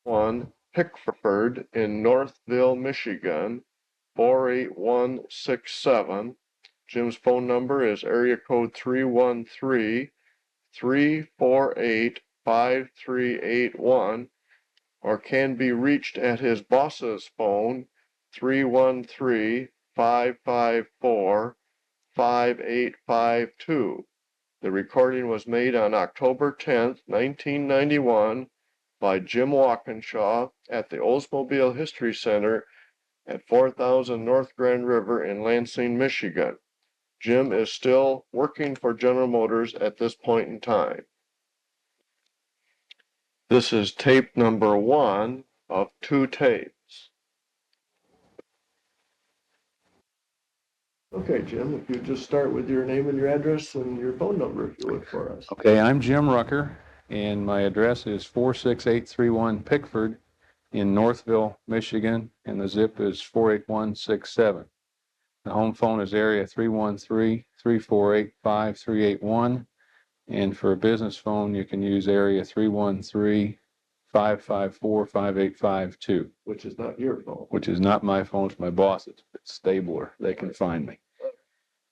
1 Pickford in Northville, Michigan, 48167. Jim's phone number is area code 313-348-5381, or can be reached at his boss's phone, 313-554-5852. The recording was made on October 10th, 1991 by Jim Walkinshaw at the Oldsmobile History Center at 4000 North Grand River in Lansing, Michigan. Jim is still working for General Motors at this point in time. This is tape number 1 of 2 tapes. Okay, Jim, if you just start with your name and your address and your phone number, if you would, for us. Okay, I'm Jim Rucker, and my address is 46831 Pickford in Northville, Michigan, and the zip is 48167. The home phone is area 313-348-5381, and for a business phone, you can use area 313-554-5852. Which is not your phone. Which is not my phone, it's my boss's. It's Stabler. They can find me.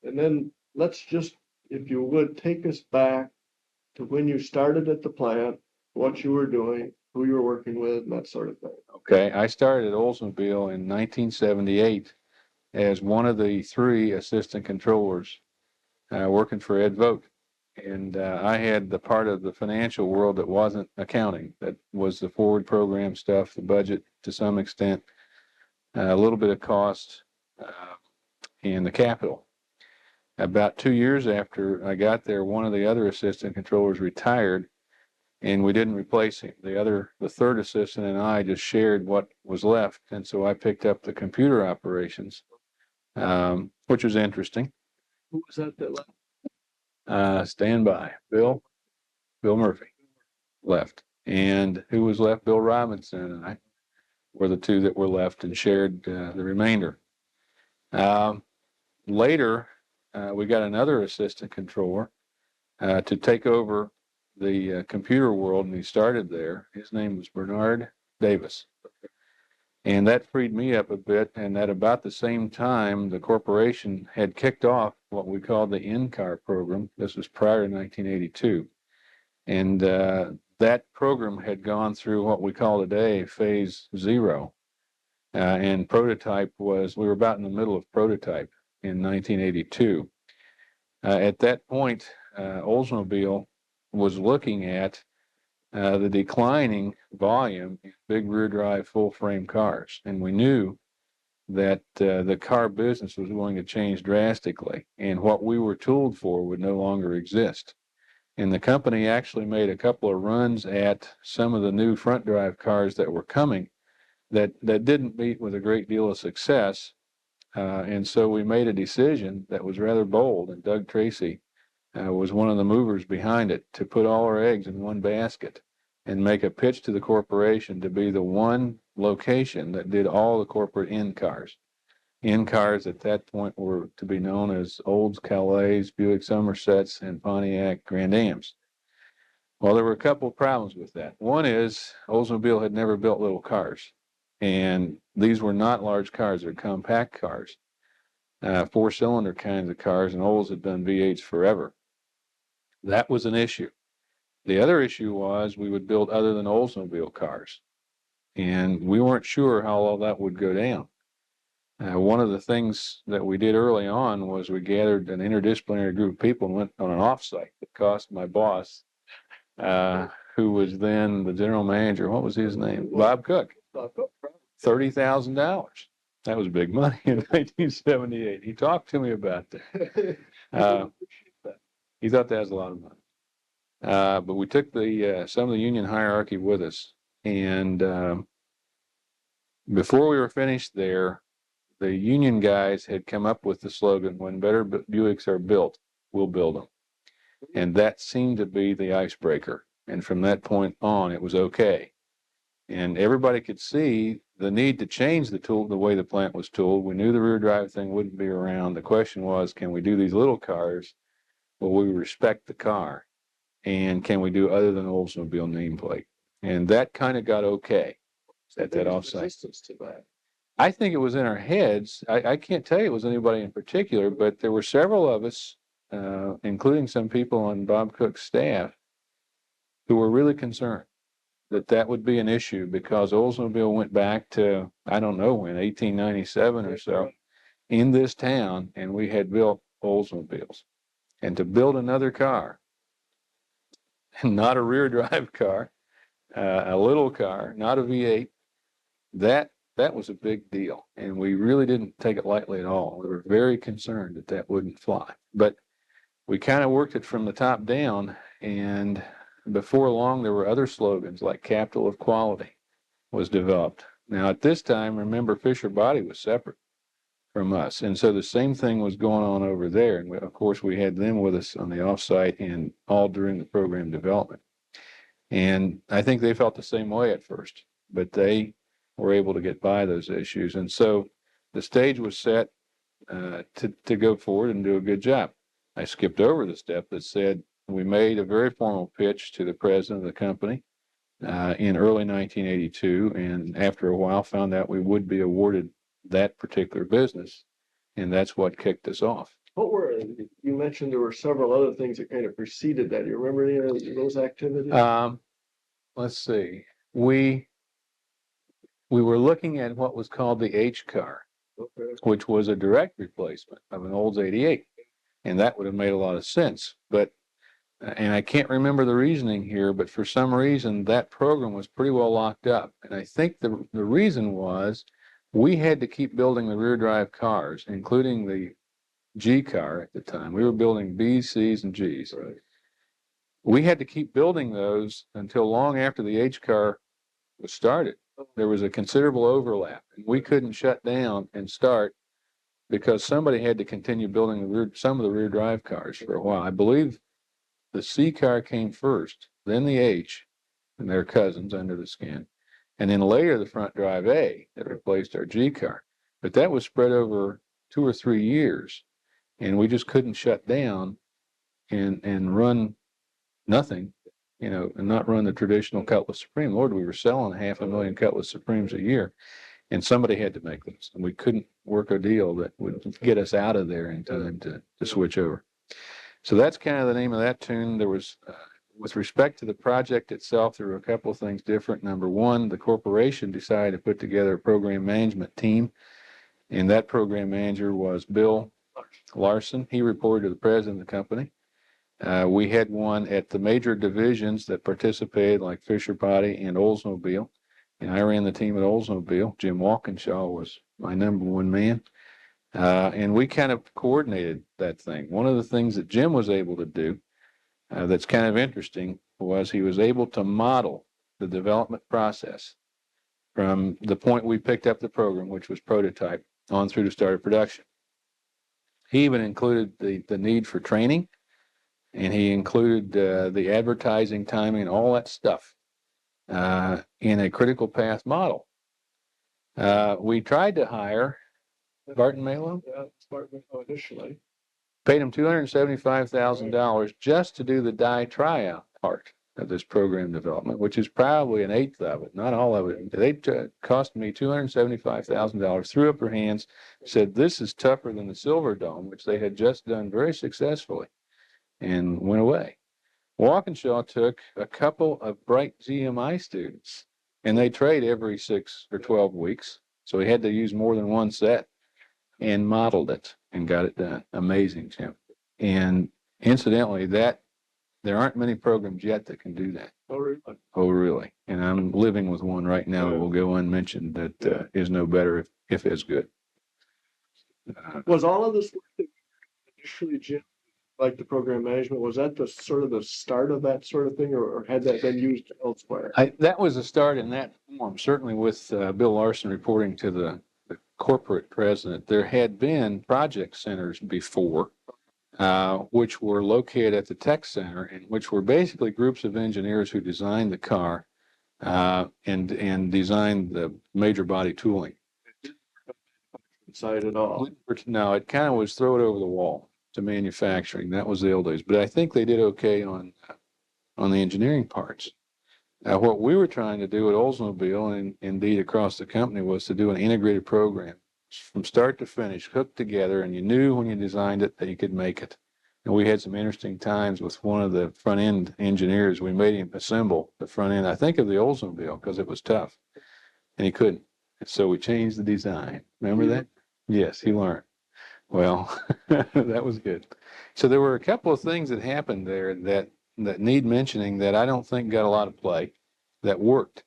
And then let's just, if you would, take us back to when you started at the plant, what you were doing, who you were working with, and that sort of thing. Okay, I started at Oldsmobile in 1978 as one of the 3 assistant controllers working for Ed Vogt. And I had the part of the financial world that wasn't accounting, that was the forward program stuff, the budget to some extent, a little bit of cost, and the capital. About 2 years after I got there, one of the other assistant controllers retired, and we didn't replace him. The 3rd assistant and I just shared what was left, and so I picked up the computer operations, which was interesting. Who was that left? Stand by. Bill Murphy left. And who was left? Bill Robinson and I were the 2 that were left and shared the remainder. Later, we got another assistant controller to take over the computer world, and he started there. His name was Bernard Davis. And that freed me up a bit, and at about the same time, the corporation had kicked off what we called the in-car program. This was prior to 1982. And that program had gone through what we call today phase 0. And prototype was, we were about in the middle of prototype in 1982. At that point, Oldsmobile was looking at the declining volume in big rear drive full frame cars. And we knew that the car business was going to change drastically, and what we were tooled for would no longer exist. And the company actually made a couple of runs at some of the new front drive cars that were coming that didn't meet with a great deal of success. And so we made a decision that was rather bold, and Doug Tracy was one of the movers behind it, to put all our eggs in one basket and make a pitch to the corporation to be the one location that did all the corporate in-cars. In-cars at that point were to be known as Olds, Calais, Buick Somersets, and Pontiac Grand Ams. Well, there were a couple of problems with that. One is Oldsmobile had never built little cars, and these were not large cars. They're compact cars, 4-cylinder kinds of cars, and Olds had done V8s forever. That was an issue. The other issue was we would build other than Oldsmobile cars, and we weren't sure how all that would go down. One of the things that we did early on was we gathered an interdisciplinary group of people and went on an offsite that cost my boss, who was then the general manager, what was his name? Bob Cook. $30,000. That was big money in 1978. He talked to me about that. He thought that was a lot of money. But we took some of the union hierarchy with us, and before we were finished there, the union guys had come up with the slogan, "When better Buicks are built, we'll build them." And that seemed to be the icebreaker. And from that point on, it was okay. And everybody could see the need to change the way the plant was tooled. We knew the rear drive thing wouldn't be around. The question was, can we do these little cars? Well, we respect the car. And can we do other than Oldsmobile nameplate? And that kind of got okay. at that There's offsite. resistance to that. I think it was in our heads. I can't tell you it was anybody in particular, but there were several of us, including some people on Bob Cook's staff, who were really concerned that that would be an issue because Oldsmobile went back to, I don't know when, 1897 or so, in this town, and we had built Oldsmobiles. And to build another car, not a rear drive car, a little car, not a V8, that was a big deal. And we really didn't take it lightly at all. We were very concerned that that wouldn't fly. But we kind of worked it from the top down, and before long there were other slogans like Capital of Quality was developed. Now at this time, remember, Fisher Body was separate from us, and so the same thing was going on over there. And of course we had them with us on the offsite and all during the program development. And I think they felt the same way at first, but they were able to get by those issues. And so the stage was set to go forward and do a good job. I skipped over the step that said we made a very formal pitch to the president of the company in early 1982, and after a while found out we would be awarded that particular business, and that's what kicked us off. What were, you mentioned there were several other things that kind of preceded that. You remember any of those activities? Let's see. We were looking at what was called the H car, Okay. which was a direct replacement of an Olds 88. And that would have made a lot of sense. But, and I can't remember the reasoning here, but for some reason that program was pretty well locked up. And I think the reason was we had to keep building the rear drive cars, including the G car at the time. We were building B's, C's, and G's. Right. We had to keep building those until long after the H car was started. There was a considerable overlap, and we couldn't shut down and start because somebody had to continue building some of the rear drive cars for a while. I believe the C car came first, then the H, and they're cousins under the skin, and then later the front drive A that replaced our G car. But that was spread over 2 or 3 years, and we just couldn't shut down and run nothing, and not run the traditional Cutlass Supreme. Lord, we were selling 500,000 Cutlass Supremes a year, and somebody had to make those, and we couldn't work a deal that would get us out of there in time to switch over. So that's kind of the name of that tune. There was, with respect to the project itself, there were a couple of things different. Number one, the corporation decided to put together a program management team, and that program manager was Bill Larson. He reported to the president of the company. We had one at the major divisions that participated, like Fisher Body and Oldsmobile. And I ran the team at Oldsmobile. Jim Walkinshaw was my number one man. And we kind of coordinated that thing. One of the things that Jim was able to do that's kind of interesting was he was able to model the development process from the point we picked up the program, which was prototype, on through to start of production. He even included the need for training, and he included the advertising, timing, and all that stuff in a critical path model. We tried to hire Barton Malo. Yeah, Barton Malo initially. Paid him $275,000 just to do the die tryout part of this program development, which is probably an eighth of it, not all of it. They cost me $275,000, threw up their hands, said this is tougher than the Silver Dome, which they had just done very successfully, and went away. Walkinshaw took a couple of bright GMI students, and they trade every 6 or 12 weeks, so he had to use more than one set, and modeled it and got it done. Amazing, Jim. And incidentally, there aren't many programs yet that can do that. Oh, really? Oh, really? And I'm living with one right now that will go unmentioned that is no better if as good. Was all of this work that initially, Jim, like the program management, was that the sort of the start of that sort of thing, or had that been used elsewhere? That was a start in that form, certainly with Bill Larson reporting to the corporate president. There had been project centers before, which were located at the tech center, and which were basically groups of engineers who designed the car and designed the major body tooling. Inside at all? No, it kind of was throw it over the wall to manufacturing. That was the old days. But I think they did okay on the engineering parts. What we were trying to do at Oldsmobile and indeed across the company was to do an integrated program from start to finish, hooked together, and you knew when you designed it that you could make it. And we had some interesting times with one of the front end engineers. We made him assemble the front end, I think, of the Oldsmobile because it was tough, and he couldn't. And so we changed the design. Remember that? Yes, he learned. Well, that was good. So there were a couple of things that happened there that need mentioning that I don't think got a lot of play, that worked,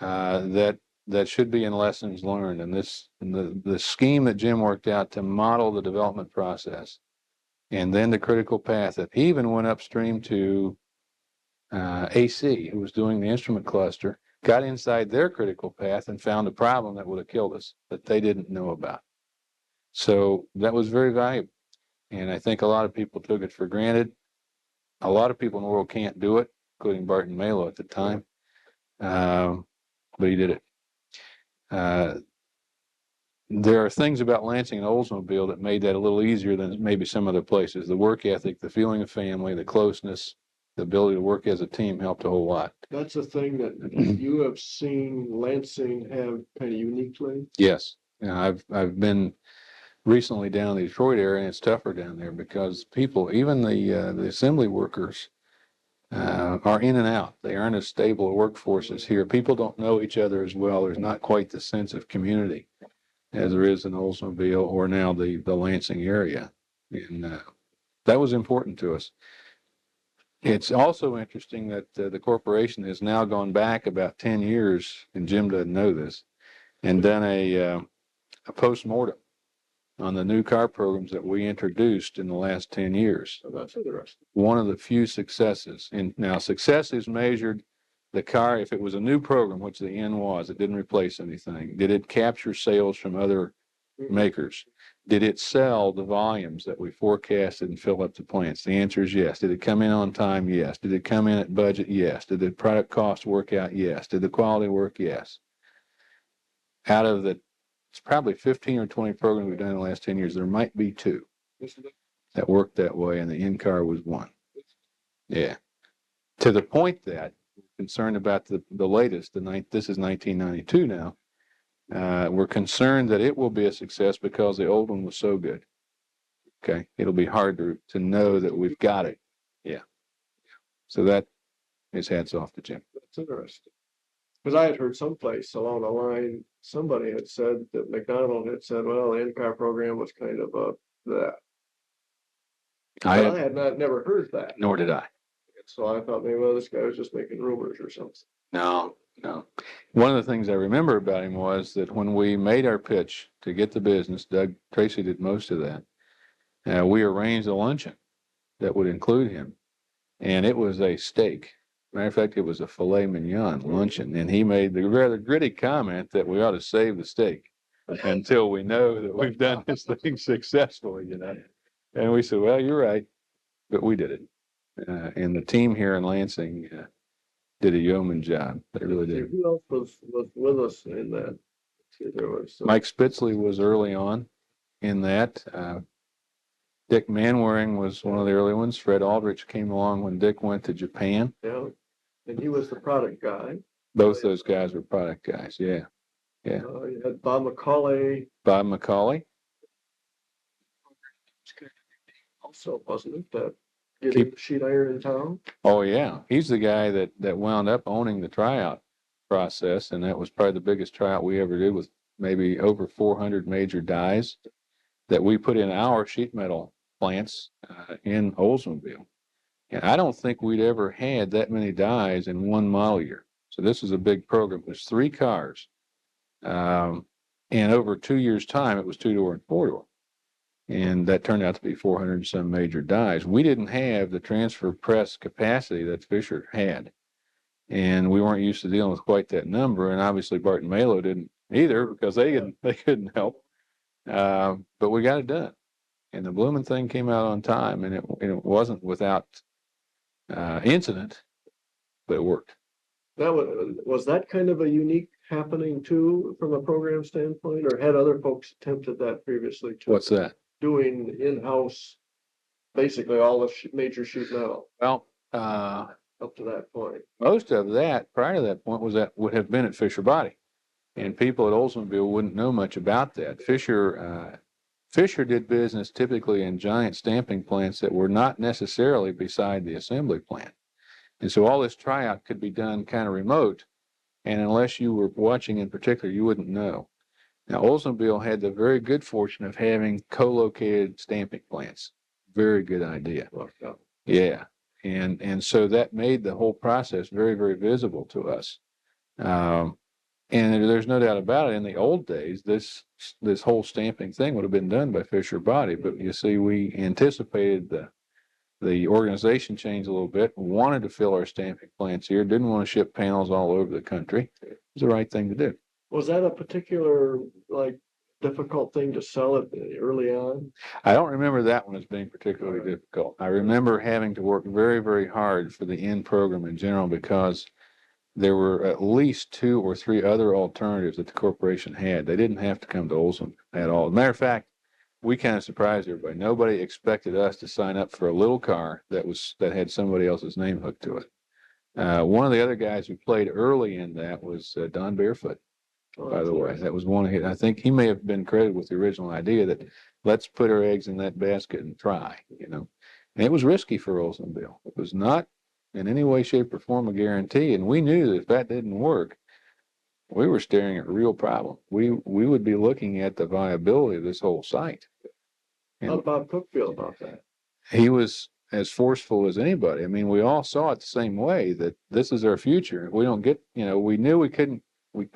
that should be in lessons learned. And the scheme that Jim worked out to model the development process, and then the critical path that even went upstream to AC, who was doing the instrument cluster, got inside their critical path and found a problem that would have killed us that they didn't know about. So that was very valuable. And I think a lot of people took it for granted. A lot of people in the world can't do it, including Barton Malo at the time. But he did it. There are things about Lansing and Oldsmobile that made that a little easier than maybe some other places. The work ethic, the feeling of family, the closeness, the ability to work as a team helped a whole lot. That's a thing that you have seen Lansing have kind of uniquely. Yes. I've been recently down in the Detroit area, and it's tougher down there because people, even the assembly workers, are in and out. They aren't as stable a workforce as here. People don't know each other as well. There's not quite the sense of community as there is in Oldsmobile or now the Lansing area. And that was important to us. It's also interesting that the corporation has now gone back about 10 years, and Jim doesn't know this, and done a post-mortem on the new car programs that we introduced in the last 10 years. So that's interesting. One of the few successes. And now success is measured the car, if it was a new program, which the N was, it didn't replace anything. Did it capture sales from other makers? Did it sell the volumes that we forecasted and fill up the plants? The answer is yes. Did it come in on time? Yes. Did it come in at budget? Yes. Did the product cost work out? Yes. Did the quality work? Yes. Out of the, it's probably 15 or 20 programs we've done in the last 10 years, there might be 2 that worked that way, and the in-car was one. Yeah. To the point that we're concerned about the latest, this is 1992 now. We're concerned that it will be a success because the old one was so good. Okay. It'll be hard to know that we've got it. Yeah. So that is hats off to Jim. That's interesting. Because I had heard someplace along the line, somebody had said that McDonald had said, well, the in-car program was kind of that. I had never heard that. Nor did I. So I thought maybe, well, this guy was just making rumors or something. No. One of the things I remember about him was that when we made our pitch to get the business, Doug Tracy did most of that. We arranged a luncheon that would include him, and it was a steak. Matter of fact, it was a filet mignon luncheon, and he made the rather gritty comment that we ought to save the steak until we know that we've done this thing successfully, And we said, well, you're right, but we did it. And the team here in Lansing did a yeoman job. They really did. Who else was with us in that? There was Mike Spitzley was early on in that. Dick Manwaring was one of the early ones. Fred Aldrich came along when Dick went to Japan. Yeah, and he was the product guy. Both those guys were product guys. Yeah. You had Bob McCauley. Also, wasn't it, that getting sheet iron in town? Oh yeah, he's the guy that wound up owning the tryout process, and that was probably the biggest tryout we ever did, with maybe over 400 major dies that we put in our sheet metal plants in Oldsmobile. And I don't think we'd ever had that many dies in one model year. So this is a big program. It was 3 cars, and over 2 years' time, it was 2-door and 4-door. And that turned out to be 400 and some major dies. We didn't have the transfer press capacity that Fisher had. And we weren't used to dealing with quite that number. And obviously Barton Malo didn't either, because they couldn't help. But we got it done. And the blooming thing came out on time, and it wasn't without incident, but it worked. That was that kind of a unique happening too, from a program standpoint, or had other folks attempted that previously too? What's that? Doing in-house, basically all the major sheet metal. Well, up to that point. Most of that, prior to that point, would have been at Fisher Body. And people at Oldsmobile wouldn't know much about that. Fisher did business typically in giant stamping plants that were not necessarily beside the assembly plant. And so all this tryout could be done kind of remote. And unless you were watching in particular, you wouldn't know. Now, Oldsmobile had the very good fortune of having co-located stamping plants. Very good idea. Yeah. And so that made the whole process very, very visible to us. And there's no doubt about it. In the old days, this whole stamping thing would have been done by Fisher Body, but you see, we anticipated the organization change a little bit, wanted to fill our stamping plants here, didn't want to ship panels all over the country. It was the right thing to do. Was that a particular difficult thing to sell it early on? I don't remember that one as being particularly difficult. I remember having to work very, very hard for the end program in general because there were at least 2 or 3 other alternatives that the corporation had. They didn't have to come to Olson at all. As a matter of fact, we kind of surprised everybody. Nobody expected us to sign up for a little car that had somebody else's name hooked to it. One of the other guys who played early in that was Don Barefoot, by the way. That was one of his. I think he may have been credited with the original idea that let's put our eggs in that basket and try, And it was risky for Oldsmobile. It was not in any way, shape, or form a guarantee. And we knew that if that didn't work, we were staring at a real problem. We would be looking at the viability of this whole site. How did Bob Cook feel about that? He was as forceful as anybody. I mean, we all saw it the same way, that this is our future. We don't get, we knew we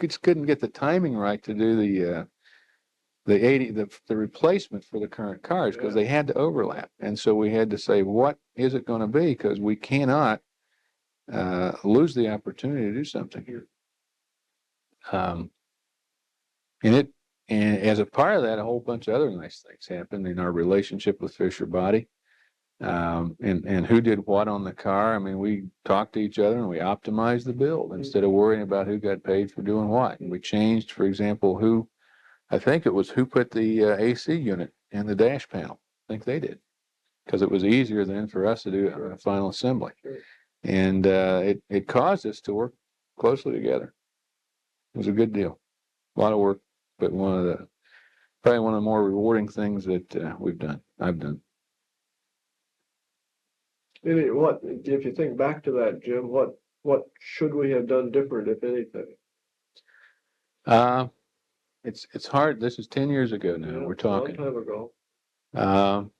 just couldn't get the timing right to do the replacement for the current cars because they had to overlap. And so we had to say, what is it going to be? Because we cannot lose the opportunity to do something here. And as a part of that, a whole bunch of other nice things happened in our relationship with Fisher Body, and who did what on the car. I mean, we talked to each other and we optimized the build instead of worrying about who got paid for doing what. And we changed, for example, who put the AC unit in the dash panel. I think they did, because it was easier then for us to do a final assembly. And it caused us to work closely together. It was a good deal. A lot of work, but probably one of the more rewarding things that I've done. If you think back to that, Jim, what should we have done different, if anything? It's hard. This is 10 years ago now. We're talking. A long time ago.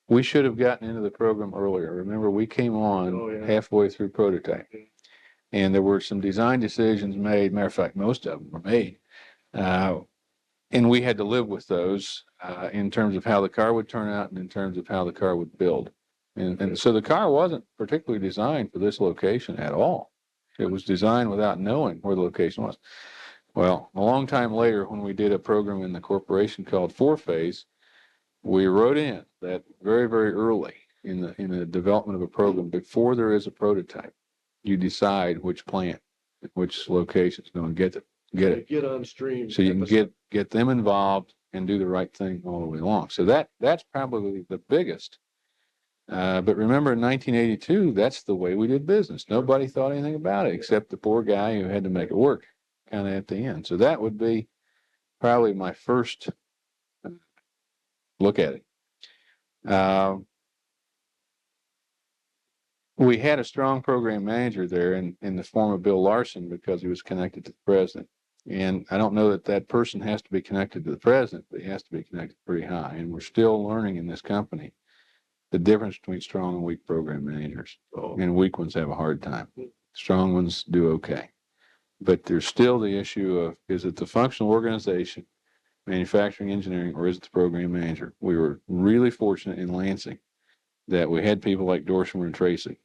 We should have gotten into the program earlier. Remember, we came on halfway through prototype. And there were some design decisions made. Matter of fact, most of them were made. And we had to live with those in terms of how the car would turn out and in terms of how the car would build. And so the car wasn't particularly designed for this location at all. It was designed without knowing where the location was. Well, a long time later, when we did a program in the corporation called 4-Phase, we wrote in that very, very early in the development of a program, before there is a prototype, you decide which plant, which location is going to get it. Get on stream. So you can get them involved and do the right thing all the way along. So that's probably the biggest. But remember, in 1982, that's the way we did business. Nobody thought anything about it except the poor guy who had to make it work kind of at the end. So that would be probably my first look at it. We had a strong program manager there in the form of Bill Larson, because he was connected to the president. And I don't know that person has to be connected to the president, but he has to be connected pretty high. And we're still learning in this company the difference between strong and weak program managers. And weak ones have a hard time. Strong ones do okay. But there's still the issue of, is it the functional organization, manufacturing, engineering, or is it the program manager? We were really fortunate in Lansing that we had people like Dorsmer and Tracy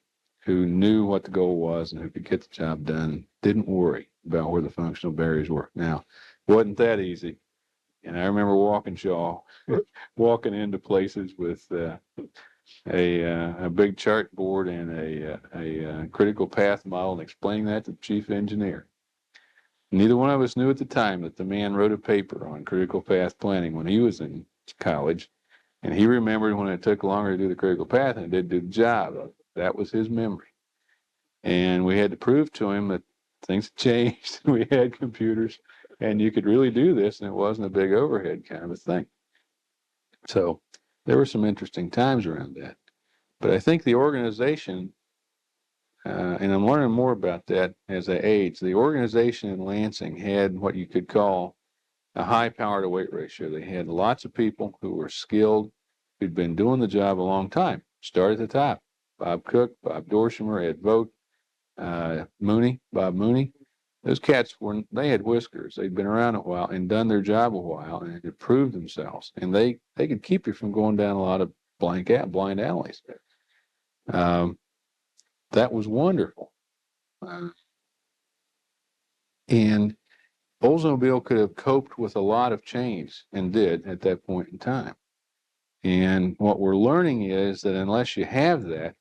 who knew what the goal was and who could get the job done, didn't worry about where the functional barriers were. Now, it wasn't that easy. And I remember Walkinshaw walking into places with a big chart board and a critical path model and explaining that to the chief engineer. Neither one of us knew at the time that the man wrote a paper on critical path planning when he was in college, and he remembered when it took longer to do the critical path than it did to do the job. That was his memory. And we had to prove to him that things had changed. We had computers and you could really do this, and it wasn't a big overhead kind of a thing. So there were some interesting times around that. But I think the organization, and I'm learning more about that as I age, the organization in Lansing had what you could call a high power to weight ratio. They had lots of people who were skilled, who'd been doing the job a long time. Start at the top. Bob Cook, Bob Dorshimer, Ed Vogt, Bob Mooney. Those cats they had whiskers. They'd been around a while and done their job a while and had proved themselves. And they could keep you from going down a lot of blind alleys. That was wonderful. And Oldsmobile could have coped with a lot of change and did at that point in time. And what we're learning is that unless you have that,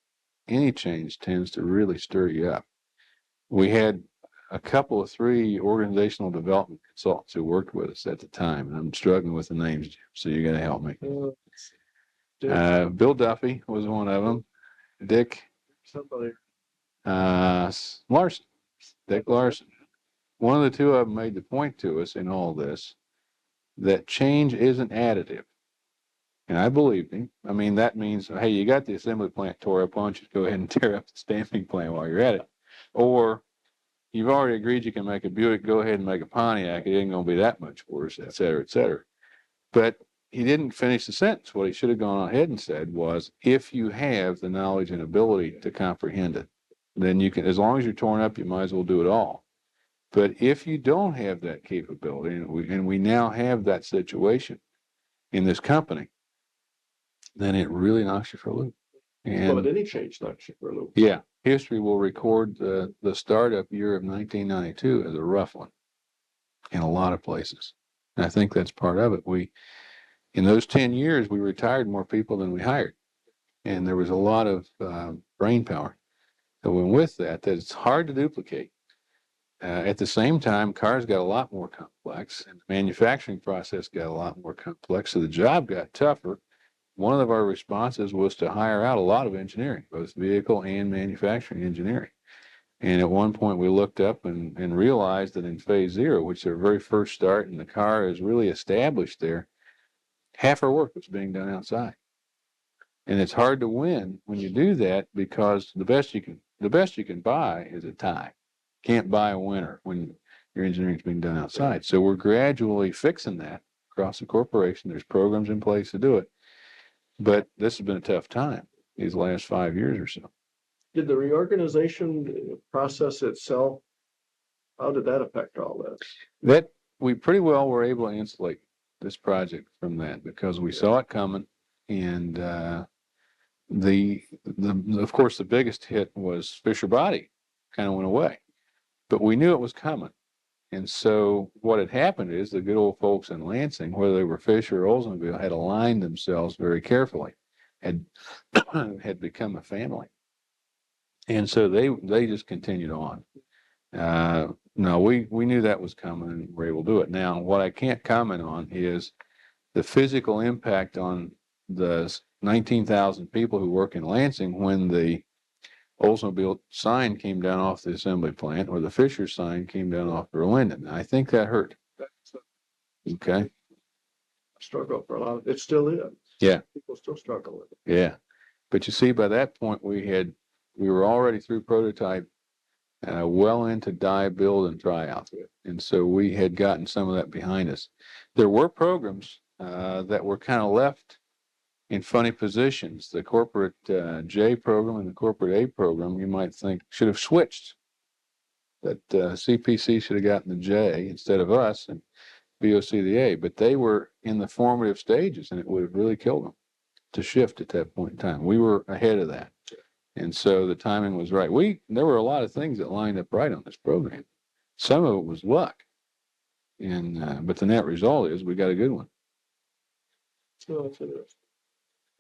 any change tends to really stir you up. We had a couple of 3 organizational development consultants who worked with us at the time, and I'm struggling with the names, Jim, so you got to help me. Bill Duffy was one of them. Dick Larson. Dick Larson. One of the 2 of them made the point to us in all this that change isn't additive. And I believed him. I mean, that means, hey, you got the assembly plant tore up, why don't you go ahead and tear up the stamping plant while you're at it? Or you've already agreed you can make a Buick, go ahead and make a Pontiac. It ain't going to be that much worse, et cetera, et cetera. But he didn't finish the sentence. What he should have gone ahead and said was, if you have the knowledge and ability to comprehend it, then you can, as long as you're torn up, you might as well do it all. But if you don't have that capability, and we now have that situation in this company, then it really knocks you for a loop. And but any change knocks you for a loop. Yeah. History will record the startup year of 1992 as a rough one in a lot of places. And I think that's part of it. In those 10 years, we retired more people than we hired. And there was a lot of brain power that went with that it's hard to duplicate. At the same time, cars got a lot more complex, and the manufacturing process got a lot more complex, so the job got tougher. One of our responses was to hire out a lot of engineering, both vehicle and manufacturing engineering. And at one point, we looked up and realized that in phase 0, which is our very first start, and the car is really established there, half our work was being done outside. And it's hard to win when you do that, because the best you can buy is a tie. Can't buy a winner when your engineering is being done outside. So we're gradually fixing that across the corporation. There's programs in place to do it. But this has been a tough time these last 5 years or so. Did the reorganization process itself, how did that affect all this? That we pretty well were able to insulate this project from that, because we saw it coming. And of course, the biggest hit was Fisher Body kind of went away. But we knew it was coming. And so what had happened is the good old folks in Lansing, whether they were Fisher or Oldsmobile, had aligned themselves very carefully, had become a family. And so they just continued on. No, we knew that was coming, and were able to do it. Now, what I can't comment on is the physical impact on the 19,000 people who work in Lansing when the Oldsmobile sign came down off the assembly plant, or the Fisher sign came down off Berlinden. I think that hurt. Okay. Struggle for a lot. It still is. Yeah. People still struggle with it. Yeah. But you see, by that point, we were already through prototype, well into die, build, and try out. And so we had gotten some of that behind us. There were programs that were kind of left in funny positions. The corporate J program and the corporate A program, you might think, should have switched. That CPC should have gotten the J instead of us, and VOC the A. But they were in the formative stages, and it would have really killed them to shift at that point in time. We were ahead of that. And so the timing was right. There were a lot of things that lined up right on this program. Some of it was luck. And but the net result is we got a good one. So that's interesting.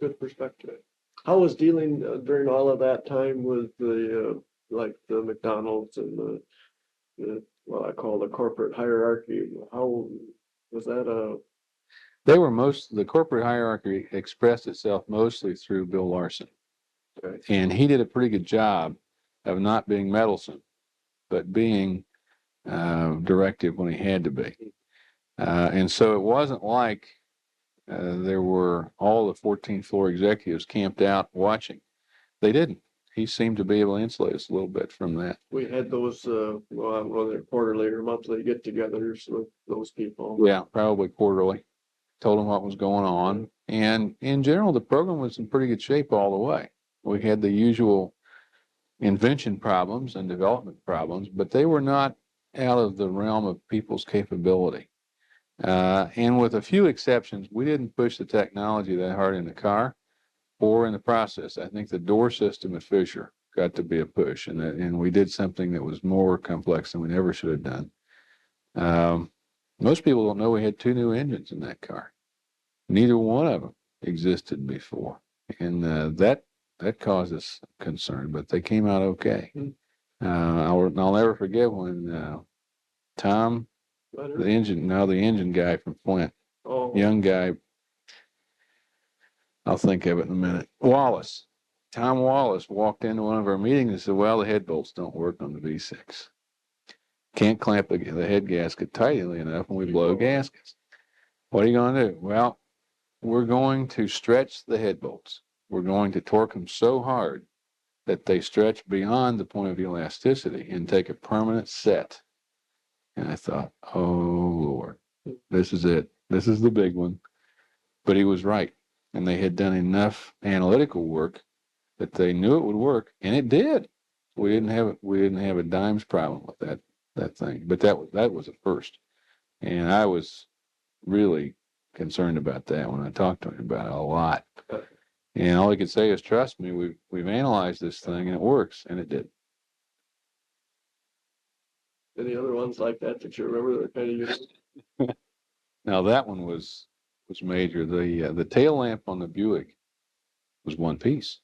Good perspective. How was dealing during all of that time with the like the McDonald's and the what I call the corporate hierarchy? How was that The corporate hierarchy expressed itself mostly through Bill Larson. Okay. And he did a pretty good job of not being meddlesome, but being directive when he had to be. And so it wasn't like there were all the 14th floor executives camped out watching. They didn't. He seemed to be able to insulate us a little bit from that. We had those, whether quarterly or monthly get-togethers with those people. Yeah, probably quarterly. Told them what was going on. And in general, the program was in pretty good shape all the way. We had the usual invention problems and development problems, but they were not out of the realm of people's capability. And with a few exceptions, we didn't push the technology that hard in the car or in the process. I think the door system at Fisher got to be a push, and we did something that was more complex than we ever should have done. Most people don't know we had 2 new engines in that car. Neither one of them existed before, and that caused us concern. But they came out okay. I'll never forget when Tom, the engine guy from Flint, young guy. I'll think of it in a minute. Tom Wallace walked into one of our meetings and said, "Well, the head bolts don't work on the V6. Can't clamp the head gasket tightly enough when we blow gaskets. What are you going to do?" "Well, we're going to stretch the head bolts. We're going to torque them so hard that they stretch beyond the point of elasticity and take a permanent set." And I thought, oh, Lord, this is it. This is the big one. But he was right. And they had done enough analytical work that they knew it would work, and it did. We didn't have a dime's problem with that thing. But that was a first. And I was really concerned about that when I talked to him about it a lot. And all he could say is, "Trust me, we've analyzed this thing and it works," and it did. Any other ones like that you remember that are kind of unique? Now that one was major. The tail lamp on the Buick was one piece.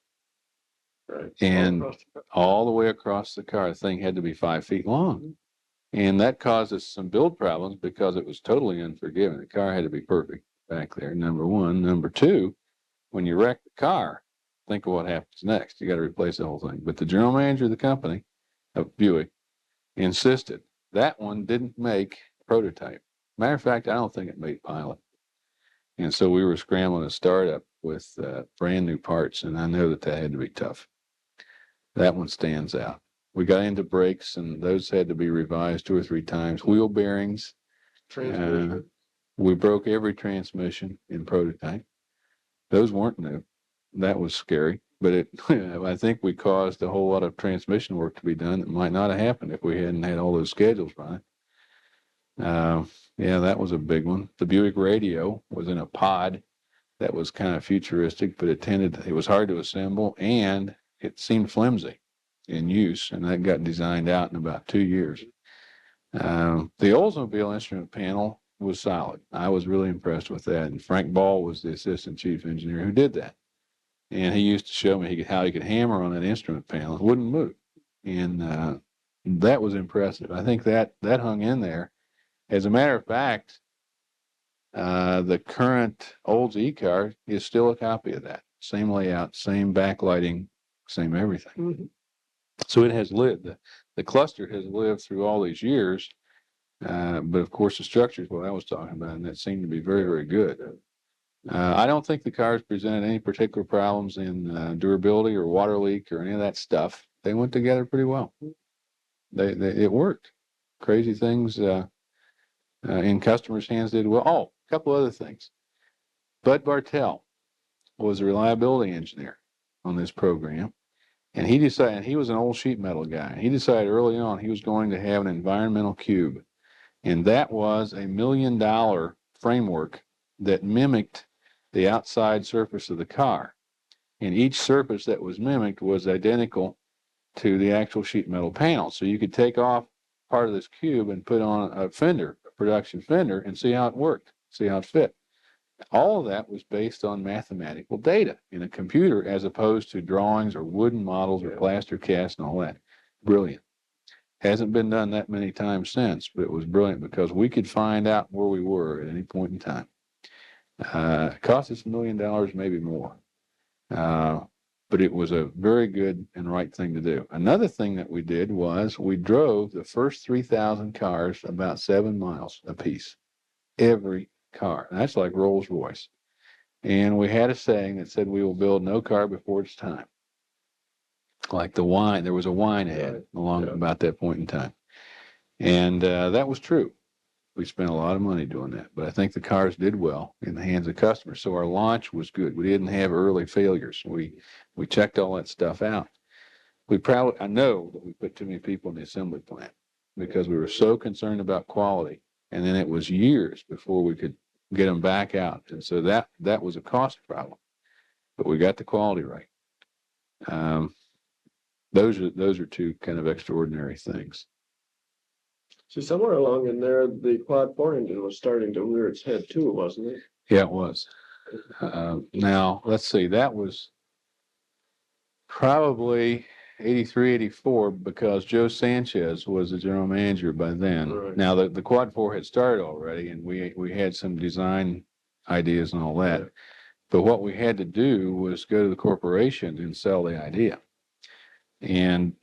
Right. And all the way across the car, the thing had to be 5 feet long. And that caused us some build problems because it was totally unforgiving. The car had to be perfect back there, number one. Number two, when you wreck the car, think of what happens next. You got to replace the whole thing. But the general manager of the company, of Buick, insisted that one didn't make prototype. Matter of fact, I don't think it made pilot. And so we were scrambling a startup with brand new parts, and I know that had to be tough. That one stands out. We got into brakes, and those had to be revised 2 or 3 times. Wheel bearings. We broke every transmission in prototype. Those weren't new. That was scary. But I think we caused a whole lot of transmission work to be done that might not have happened if we hadn't had all those schedules right. Yeah, that was a big one. The Buick radio was in a pod that was kind of futuristic, but it was hard to assemble, and it seemed flimsy in use, and that got designed out in about 2 years. The Oldsmobile instrument panel was solid. I was really impressed with that, and Frank Ball was the assistant chief engineer who did that. And he used to show me how he could hammer on that instrument panel. It wouldn't move. And that was impressive. I think that hung in there. As a matter of fact, the current Olds E-car is still a copy of that. Same layout, same backlighting, same everything. Mm-hmm. So it has lived. The cluster has lived through all these years. But of course, the structure is what I was talking about, and that seemed to be very, very good. I don't think the cars presented any particular problems in durability or water leak or any of that stuff. They went together pretty well. It worked. Crazy things in customers' hands did well. Oh, a couple other things. Bud Bartell was a reliability engineer on this program, and he decided, he was an old sheet metal guy. He decided early on he was going to have an environmental cube, and that was $1 million framework that mimicked the outside surface of the car. And each surface that was mimicked was identical to the actual sheet metal panel. So you could take off part of this cube and put on a fender, a production fender, and see how it worked, see how it fit. All of that was based on mathematical data in a computer as opposed to drawings or wooden models or plaster cast and all that. Brilliant. Hasn't been done that many times since, but it was brilliant because we could find out where we were at any point in time. It cost us $1 million, maybe more. but it was a very good and right thing to do. Another thing that we did was we drove the first 3,000 cars about 7 miles apiece. Every car. And that's like Rolls Royce. And we had a saying that said, we will build no car before it's time. Like the wine, there was a wine ad along about that point in time. And that was true. We spent a lot of money doing that, but I think the cars did well in the hands of customers. So our launch was good. We didn't have early failures. We checked all that stuff out. I know that we put too many people in the assembly plant because we were so concerned about quality. And then it was years before we could get them back out. And so that was a cost problem, but we got the quality right. Those are two kind of extraordinary things. See, somewhere along in there, the quad 4 engine was starting to rear its head too, wasn't it? Yeah, it was. Now, let's see, that was probably 83, 84, because Joe Sanchez was the general manager by then. Right. Now, the quad 4 had started already, and we had some design ideas and all that. Yeah. But what we had to do was go to the corporation and sell the idea. And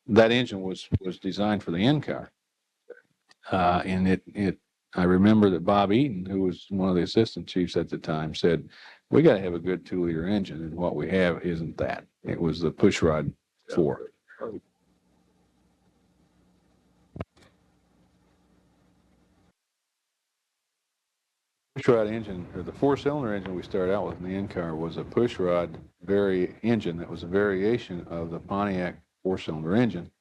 that engine was designed for the end car. And I remember that Bob Eaton, who was one of the assistant chiefs at the time, said, we got to have a good 2-liter engine, and what we have isn't that. It was the pushrod 4. Pushrod engine, or the 4-cylinder engine we started out with in the end car, was a pushrod engine that was a variation of the Pontiac 4-cylinder engine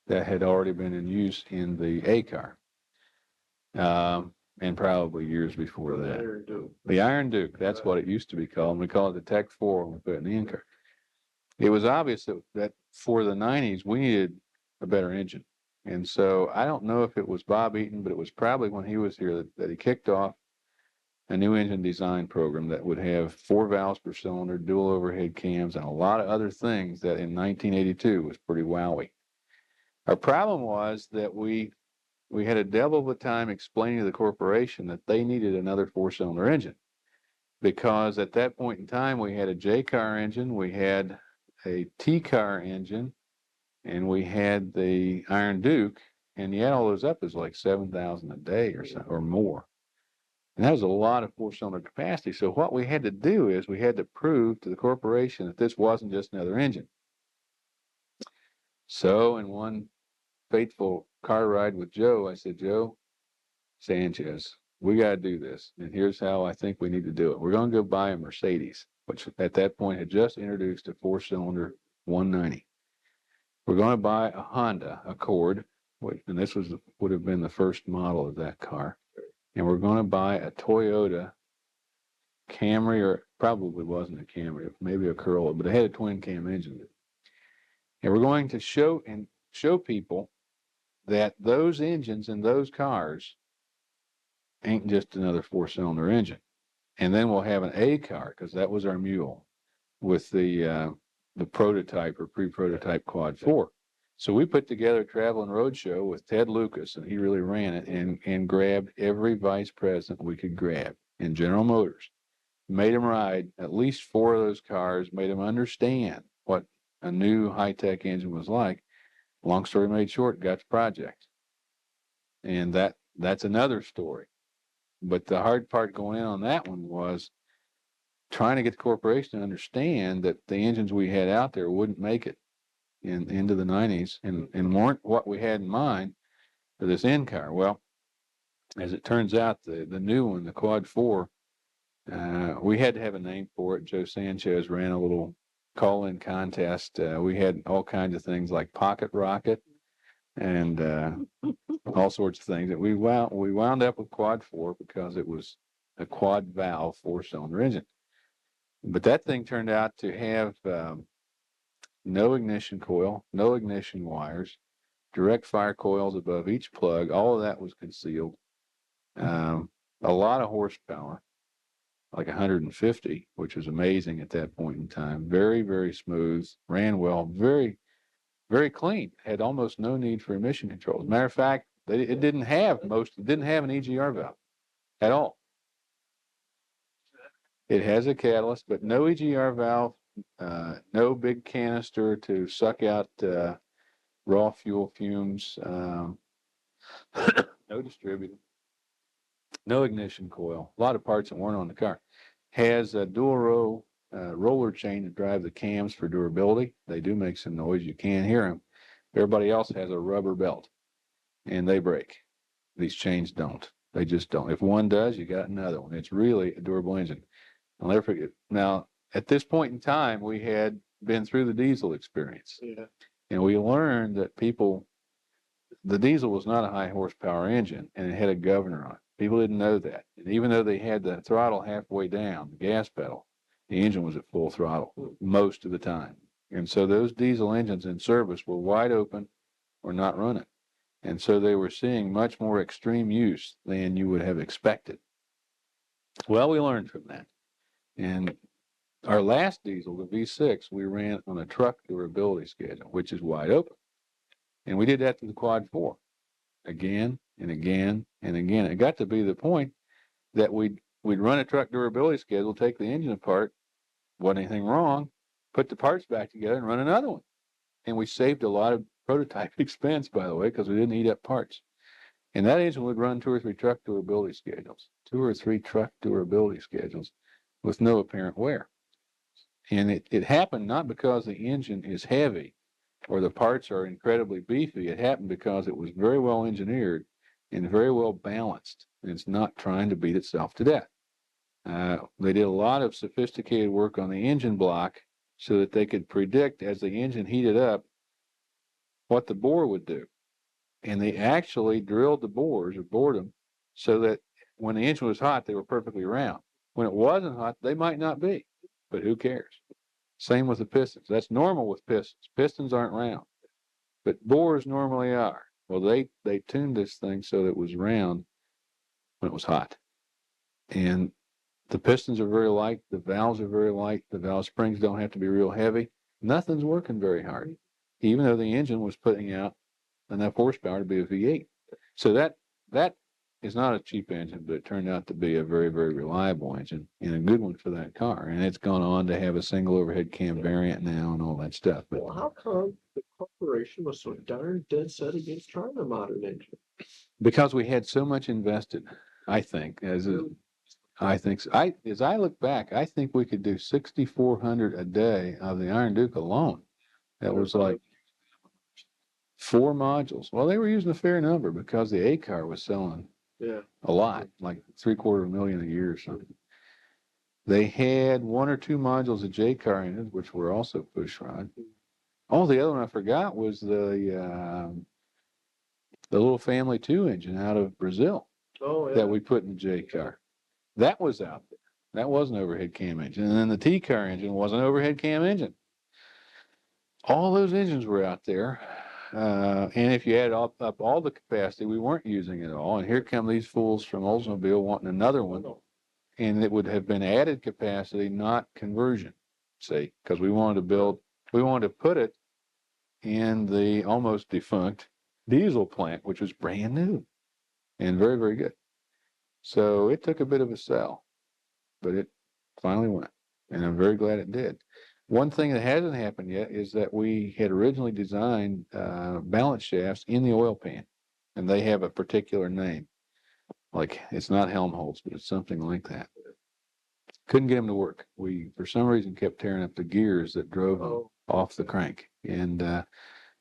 that had already been in use in the A car. And probably years before that. Iron Duke. The Iron Duke, that's what it used to be called. We call it the Tech 4 when we put it in the end car. It was obvious that for the 90s, we needed a better engine. And so I don't know if it was Bob Eaton, but it was probably when he was here that he kicked off a new engine design program that would have 4 valves per cylinder, dual overhead cams, and a lot of other things that in 1982 was pretty wowie. Our problem was that we had a devil of a time explaining to the corporation that they needed another 4-cylinder engine, because at that point in time we had a J car engine, we had a T car engine, and we had the Iron Duke, and you add all those up, it's like 7,000 a day or so, or more. And that was a lot of 4-cylinder capacity. So what we had to do is we had to prove to the corporation that this wasn't just another engine. So in one fateful car ride with Joe, I said, Joe Sanchez, we got to do this. And here's how I think we need to do it. We're going to go buy a Mercedes, which at that point had just introduced a 4-cylinder 190. We're going to buy a Honda Accord, and this would have been the first model of that car. And we're going to buy a Toyota Camry, or probably wasn't a Camry, maybe a Corolla, but it had a twin cam engine. And we're going to show people that those engines in those cars ain't just another 4-cylinder engine. And then we'll have an A car, because that was our mule, with the prototype or pre-prototype quad 4. So we put together a travel and road show with Ted Lucas, and he really ran it, and grabbed every vice president we could grab in General Motors, made them ride at least 4 of those cars, made them understand what a new high-tech engine was like. Long story made short, got the project. And that's another story. But the hard part going in on that one was trying to get the corporation to understand that the engines we had out there wouldn't make it into the 90s and weren't what we had in mind for this end car. Well, as it turns out, the new one, the Quad 4, we had to have a name for it. Joe Sanchez ran a little call-in contest. We had all kinds of things like Pocket Rocket and all sorts of things. That we wound up with Quad 4 because it was a quad valve 4-cylinder engine. But that thing turned out to have no ignition coil, no ignition wires, direct fire coils above each plug. All of that was concealed. A lot of horsepower, like 150, which was amazing at that point in time. Very, very smooth, ran well, very, very clean. Had almost no need for emission control. As a matter of fact, it didn't have an EGR valve at all. It has a catalyst, but no EGR valve no big canister to suck out raw fuel fumes, no distributor, no ignition coil, a lot of parts that weren't on the car. Has a dual row roller chain to drive the cams for durability. They do make some noise. You can't hear them. Everybody else has a rubber belt, and they break. These chains don't. They just don't. If one does, you got another one. It's really a durable engine. I'll never forget. Now, at this point in time, we had been through the diesel experience. Yeah. And we learned that the diesel was not a high horsepower engine, and it had a governor on it. People didn't know that. And even though they had the throttle halfway down, the gas pedal, the engine was at full throttle most of the time. And so those diesel engines in service were wide open or not running. And so they were seeing much more extreme use than you would have expected. Well, we learned from that. And our last diesel, the V6, we ran on a truck durability schedule, which is wide open. And we did that to the Quad 4 again and again and again. It got to be the point that we'd run a truck durability schedule, take the engine apart, wasn't anything wrong, put the parts back together and run another one. And we saved a lot of prototype expense, by the way, because we didn't eat up parts. And that engine would run 2 or 3 truck durability schedules, 2 or 3 truck durability schedules with no apparent wear. And it happened not because the engine is heavy or the parts are incredibly beefy. It happened because it was very well engineered and very well balanced. And it's not trying to beat itself to death. They did a lot of sophisticated work on the engine block so that they could predict as the engine heated up what the bore would do. And they actually drilled the bores or bored them so that when the engine was hot, they were perfectly round. When it wasn't hot, they might not be, but who cares? Same with the pistons. That's normal with pistons. Pistons aren't round, but bores normally are. Well, they tuned this thing so that it was round when it was hot. And the pistons are very light. The valves are very light. The valve springs don't have to be real heavy. Nothing's working very hard, even though the engine was putting out enough horsepower to be a V8. So that is not a cheap engine, but it turned out to be a very, very reliable engine and a good one for that car. And it's gone on to have a single overhead cam variant now and all that stuff. But Well, how come the corporation was so darn dead set against trying a modern engine? because we had so much invested, I think, as I look back, I think we could do 6,400 a day of the Iron Duke alone. That was like 4 modules. Well, they were using a fair number because the A car was selling a lot, like $750,000 a year or something. They had 1 or 2 modules of J car engines, which were also push rod. Oh, the other one I forgot was the little Family 2 engine out of Brazil that we put in the J car. That was out there. That was an overhead cam engine. And then the T car engine was an overhead cam engine. All those engines were out there. And if you add up all the capacity, we weren't using it all. And here come these fools from Oldsmobile wanting another one. And it would have been added capacity, not conversion, see, because we wanted to put it in the almost defunct diesel plant, which was brand new and very, very good. So it took a bit of a sell, but it finally went. And I'm very glad it did. One thing that hasn't happened yet is that we had originally designed balance shafts in the oil pan, and they have a particular name. Like, it's not Helmholtz, but it's something like that. Couldn't get them to work. We, for some reason, kept tearing up the gears that drove them off the crank. And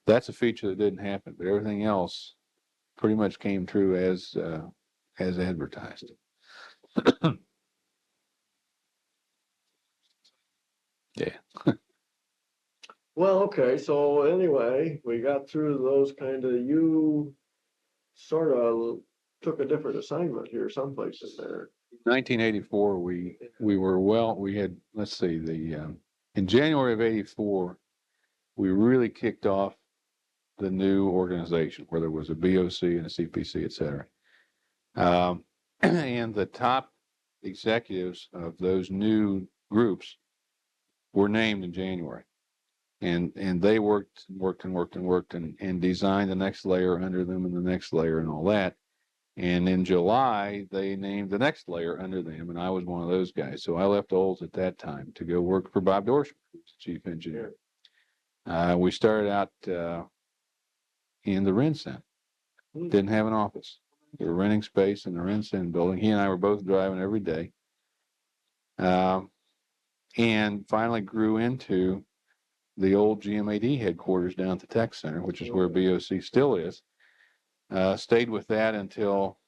that's a feature that didn't happen, but everything else pretty much came true as advertised. Yeah. Well, okay, so anyway, we got through those you sort of took a different assignment here, someplace in there. 1984, we had, let's see, in January of 84, we really kicked off the new organization where there was a BOC and a CPC, et cetera. And the top executives of those new groups were named in January. And they worked and designed the next layer under them and the next layer and all that. And in July, they named the next layer under them, and I was one of those guys. So I left Olds at that time to go work for Bob Dorschman, who's chief engineer. We started out in the RenCen. Didn't have an office. We were renting space in the RenCen building. He and I were both driving every day. And finally grew into the old GMAD headquarters down at the Tech Center, which is where BOC still is. Stayed with that until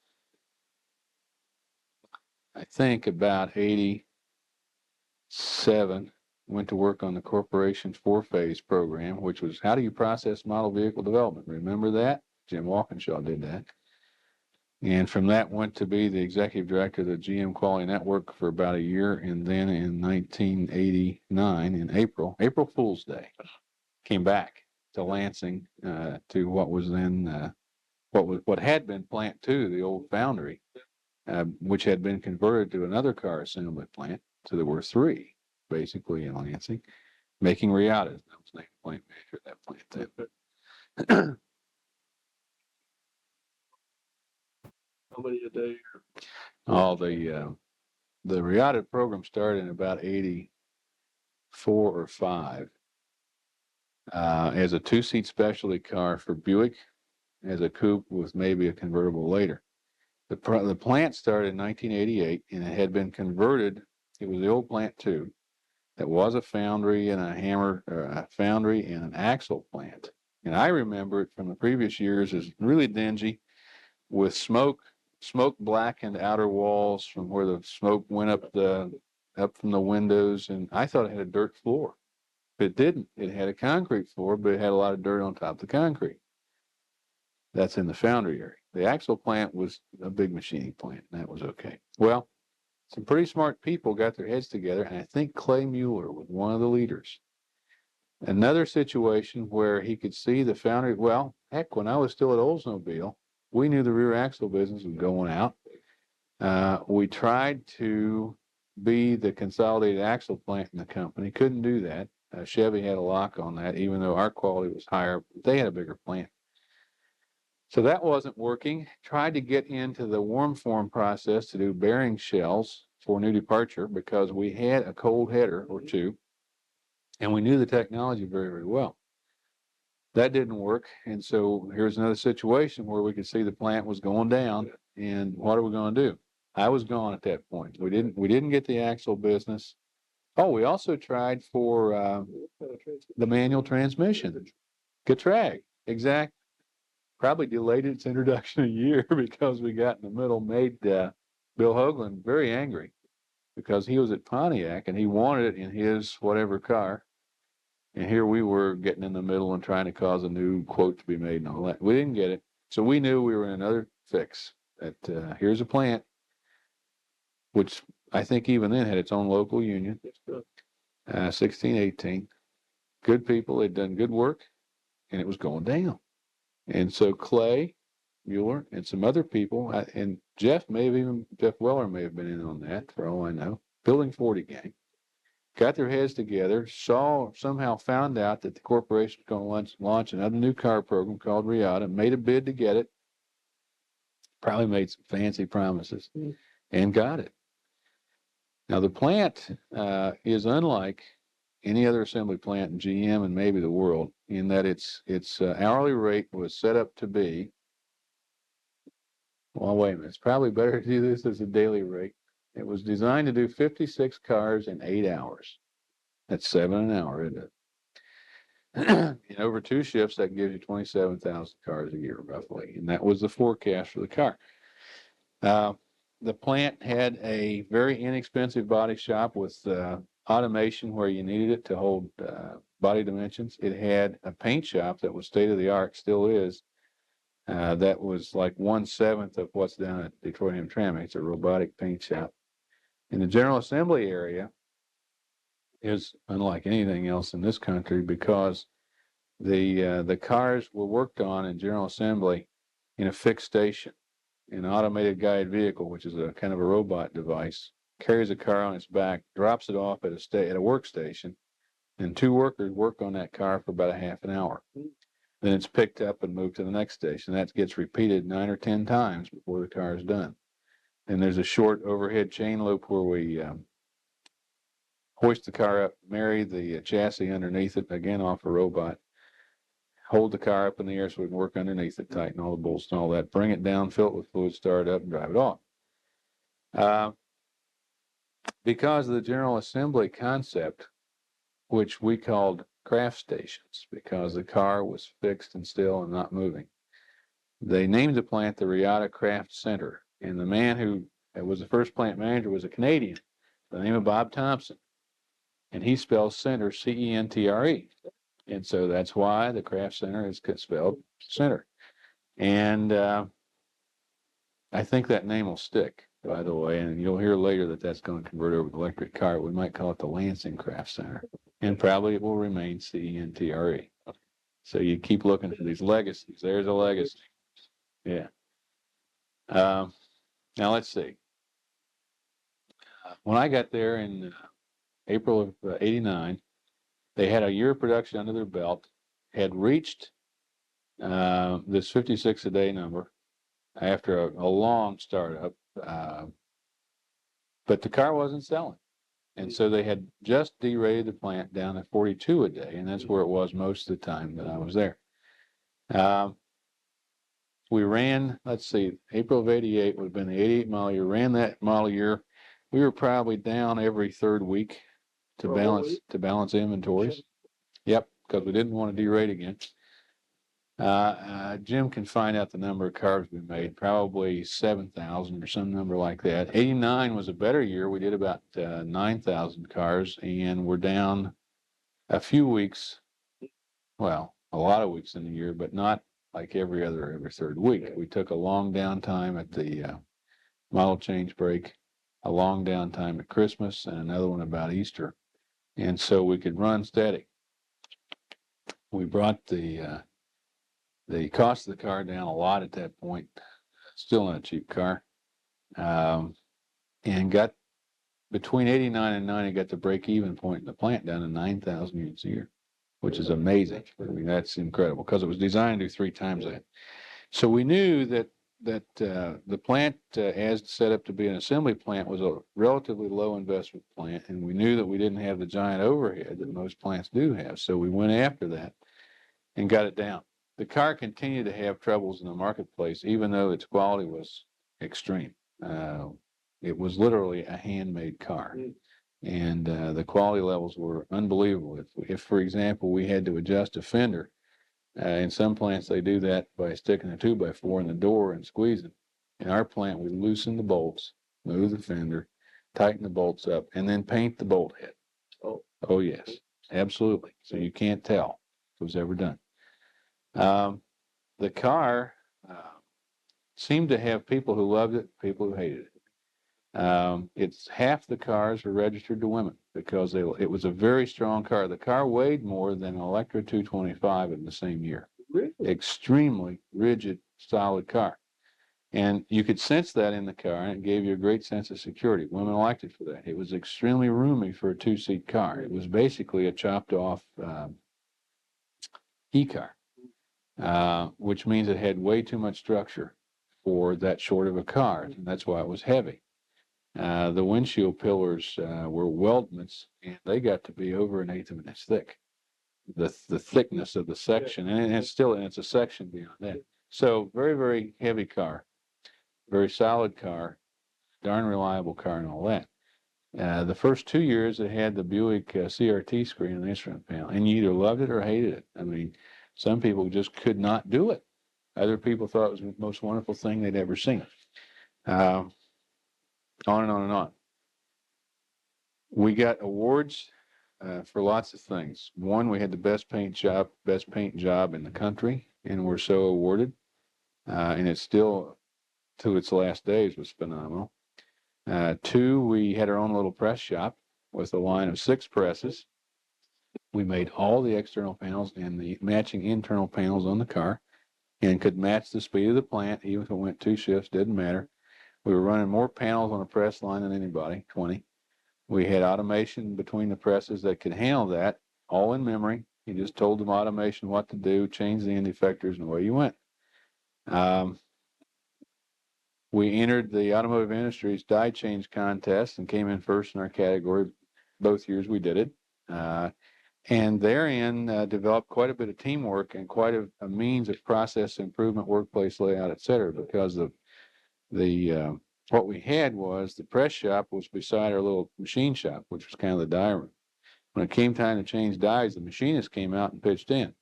I think about 87. Went to work on the corporation's 4-phase program, which was how do you process model vehicle development? Remember that? Jim Walkinshaw did that. And from that went to be the executive director of the GM Quality Network for about a year. And then in 1989, in April Fool's Day, came back to Lansing, to what was then, what had been Plant 2, the old foundry, which had been converted to another car assembly plant. So there were 3 basically in Lansing, making Reattas. That was named plant manager of that plant then. How many a day? Oh, the Reatta program started in about 84 or 5 as a 2-seat specialty car for Buick, as a coupe with maybe a convertible later. The plant started in 1988, and it had been converted. It was the old Plant 2 that was a foundry and a foundry and an axle plant. And I remember it from the previous years as really dingy, with smoke blackened outer walls from where the smoke went up from the windows, and I thought it had a dirt floor. But it didn't. It had a concrete floor, but it had a lot of dirt on top of the concrete. That's in the foundry area. The axle plant was a big machining plant, and that was okay. Well, some pretty smart people got their heads together, and I think Clay Mueller was one of the leaders. Another situation where he could see the foundry. Well, heck, when I was still at Oldsmobile, we knew the rear axle business was going out. We tried to be the consolidated axle plant in the company. Couldn't do that. Chevy had a lock on that, even though our quality was higher. They had a bigger plant. So that wasn't working. Tried to get into the warm form process to do bearing shells for new departure because we had a cold header or 2, and we knew the technology very, very well. That didn't work, and so here's another situation where we could see the plant was going down, and what are we going to do? I was gone at that point. We didn't get the axle business. Oh, we also tried for the manual transmission. Getrag, exact. Probably delayed its introduction a year because we got in the middle, made Bill Hoagland very angry because he was at Pontiac and he wanted it in his whatever car. And here we were getting in the middle and trying to cause a new quote to be made and all that. We didn't get it. So we knew we were in another fix. That here's a plant, which I think even then had its own local union, 1618. Good people. They'd done good work, and it was going down. And so Clay Mueller and some other people, and Jeff Weller may have been in on that, for all I know, Building 40 gang, got their heads together, somehow found out that the corporation was going to launch another new car program called Reatta, made a bid to get it, probably made some fancy promises, and got it. Now, the plant is unlike any other assembly plant in GM and maybe the world, in that its hourly rate was set up to be, well, wait a minute, it's probably better to do this as a daily rate. It was designed to do 56 cars in 8 hours. That's 7 an hour, isn't it? In over 2 shifts, that gives you 27,000 cars a year, roughly. And that was the forecast for the car. The plant had a very inexpensive body shop with automation where you needed it to hold body dimensions. It had a paint shop that was state of the art, still is. That was like 1/7 of what's down at Detroit Hamtramck. It's a robotic paint shop. In the general assembly area is unlike anything else in this country because the cars were worked on in general assembly in a fixed station. An automated guided vehicle, which is a kind of a robot device, carries a car on its back, drops it off at a workstation, and 2 workers work on that car for about a half an hour. Then it's picked up and moved to the next station. That gets repeated 9 or 10 times before the car is done. And there's a short overhead chain loop where we hoist the car up, marry the chassis underneath it, again off a robot, hold the car up in the air so we can work underneath it, tighten all the bolts and all that, bring it down, fill it with fluid, start it up, and drive it off. Because of the general assembly concept, which we called craft stations, because the car was fixed and still and not moving, they named the plant the Reatta Craft Center. And the man who was the first plant manager was a Canadian by the name of Bob Thompson. And he spells center C-E-N-T-R-E. And so that's why the craft center is spelled center. And I think that name will stick, by the way, and you'll hear later that that's going to convert over to electric car. We might call it the Lansing Craft Center, and probably it will remain C-E-N-T-R-E. So you keep looking for these legacies. There's a legacy. Yeah. Now let's see. When I got there in April of '89, they had a year of production under their belt, had reached this 56 a day number after a long startup, but the car wasn't selling. And so they had just derated the plant down to 42 a day, and that's where it was most of the time that I was there. We ran, let's see, April of '88 would have been the '88 model year. Ran that model year. We were probably down every third week to balance inventories. Yep, because we didn't want to derate again. Jim can find out the number of cars we made, probably 7,000 or some number like that. '89 was a better year. We did about 9,000 cars, and we're down a few weeks, well, a lot of weeks in the year, but not like every third week. We took a long downtime at the model change break, a long downtime at Christmas, and another one about Easter. And so we could run steady. We brought the cost of the car down a lot at that point, still not a cheap car, and got between '89 and '90, got the break-even point in the plant down to 9,000 units a year, which is amazing. I mean, that's incredible because it was designed to do 3 times that. So we knew that the plant, as set up to be an assembly plant, was a relatively low investment plant, and we knew that we didn't have the giant overhead that most plants do have. So we went after that and got it down. The car continued to have troubles in the marketplace, even though its quality was extreme. It was literally a handmade car, and the quality levels were unbelievable. If, for example, we had to adjust a fender, in some plants they do that by sticking a 2x4 in the door and squeezing. In our plant, we loosen the bolts, move the fender, tighten the bolts up, and then paint the bolt head. Oh yes, absolutely. So you can't tell if it was ever done. The car seemed to have people who loved it, people who hated it. It's half the cars were registered to women because it was a very strong car. The car weighed more than an Electra 225 in the same year. Really? Extremely rigid, solid car. And you could sense that in the car, and it gave you a great sense of security. Women liked it for that. It was extremely roomy for a 2-seat car. It was basically a chopped off e-car. Which means it had way too much structure for that short of a car, and that's why it was heavy. The windshield pillars were weldments, and they got to be over 1/8 of an inch thick. The thickness of the section, and it's a section beyond that. So very, very heavy car, very solid car, darn reliable car, and all that. The first 2 years, it had the Buick CRT screen on the instrument panel, and you either loved it or hated it. I mean, some people just could not do it. Other people thought it was the most wonderful thing they'd ever seen. On and on and on. We got awards for lots of things. One, we had the best paint job in the country, and we're so awarded. And it's still, to its last days, was phenomenal. 2, we had our own little press shop with a line of 6 presses. We made all the external panels and the matching internal panels on the car and could match the speed of the plant, even if it went 2 shifts, didn't matter. We were running more panels on a press line than anybody, 20. We had automation between the presses that could handle that, all in memory. You just told them automation what to do, change the end effectors, and away you went. We entered the automotive industry's die change contest and came in first in our category, both years we did it. And therein developed quite a bit of teamwork and quite a means of process improvement, workplace layout, et cetera, because of the what we had was the press shop was beside our little machine shop, which was kind of the die room. When it came time to change dies, the machinists came out and pitched in.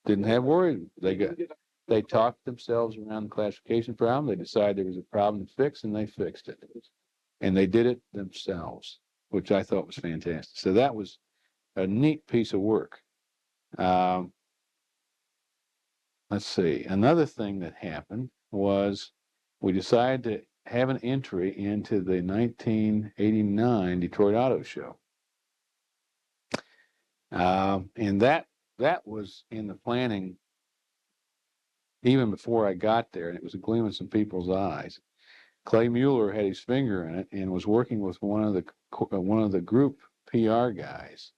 Didn't have worry. They talked themselves around the classification problem. They decided there was a problem to fix, and they fixed it. And they did it themselves, which I thought was fantastic. So that was a neat piece of work. Let's see. Another thing that happened was we decided to have an entry into the 1989 Detroit Auto Show. And that was in the planning even before I got there, and it was a gleam in some people's eyes. Clay Mueller had his finger in it and was working with one of the group PR guys.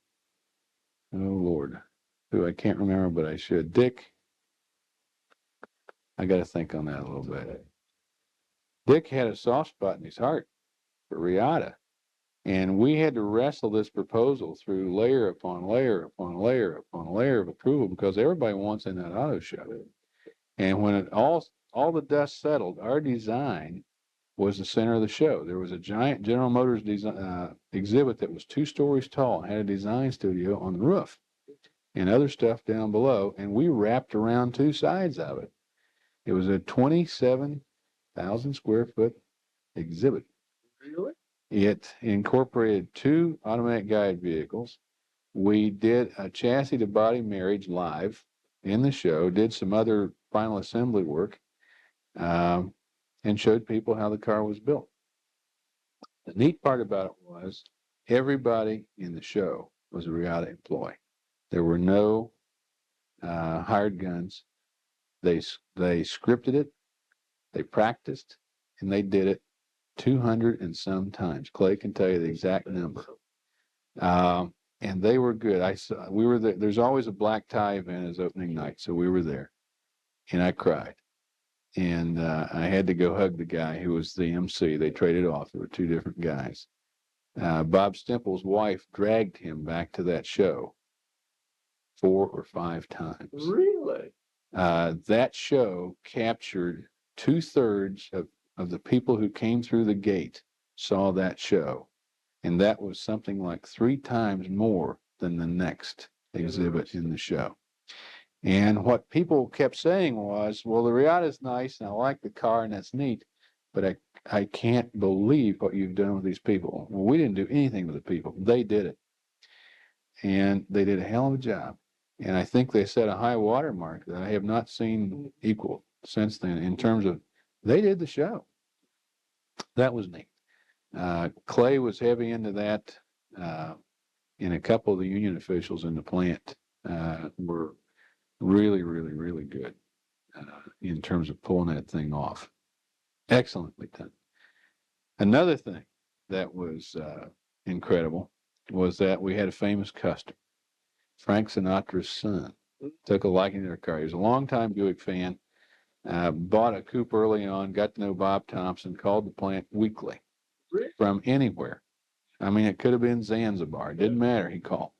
Oh Lord, who I can't remember, but I should. Dick. I got to think on that a little bit. Dick had a soft spot in his heart for Reatta, and we had to wrestle this proposal through layer upon layer upon layer upon layer of approval because everybody wants in that auto show. And when it all the dust settled, our design was the center of the show. There was a giant General Motors exhibit that was 2 stories tall and had a design studio on the roof and other stuff down below, and we wrapped around 2 sides of it. It was a 27,000 square foot exhibit. Really? It incorporated 2 automatic guide vehicles. We did a chassis to body marriage live in the show, did some other final assembly work, and showed people how the car was built. The neat part about it was everybody in the show was a Reatta employee. There were no hired guns. They scripted it, they practiced, and they did it 200 and some times. Clay can tell you the exact number. And they were good. We were there. There's always a black tie event as opening night, so we were there, and I cried. And I had to go hug the guy who was the MC. They traded off. There were 2 different guys. Bob Stemple's wife dragged him back to that show 4 or 5 times. Really? That show captured 2/3 of the people who came through the gate saw that show. And that was something like 3 times more than the next exhibit in the show. And what people kept saying was, well, the Reatta's nice and I like the car and that's neat, but I can't believe what you've done with these people. Well, we didn't do anything with the people. They did it. And they did a hell of a job. And I think they set a high water mark that I have not seen equal since then in terms of they did the show. That was neat. Clay was heavy into that, and a couple of the union officials in the plant were really, really, really good in terms of pulling that thing off. Excellently done. Another thing that was incredible was that we had a famous customer. Frank Sinatra's son took a liking to our car. He was a longtime Buick fan, bought a coupe early on, got to know Bob Thompson, called the plant weekly from anywhere. I mean, it could have been Zanzibar. It didn't matter. He called.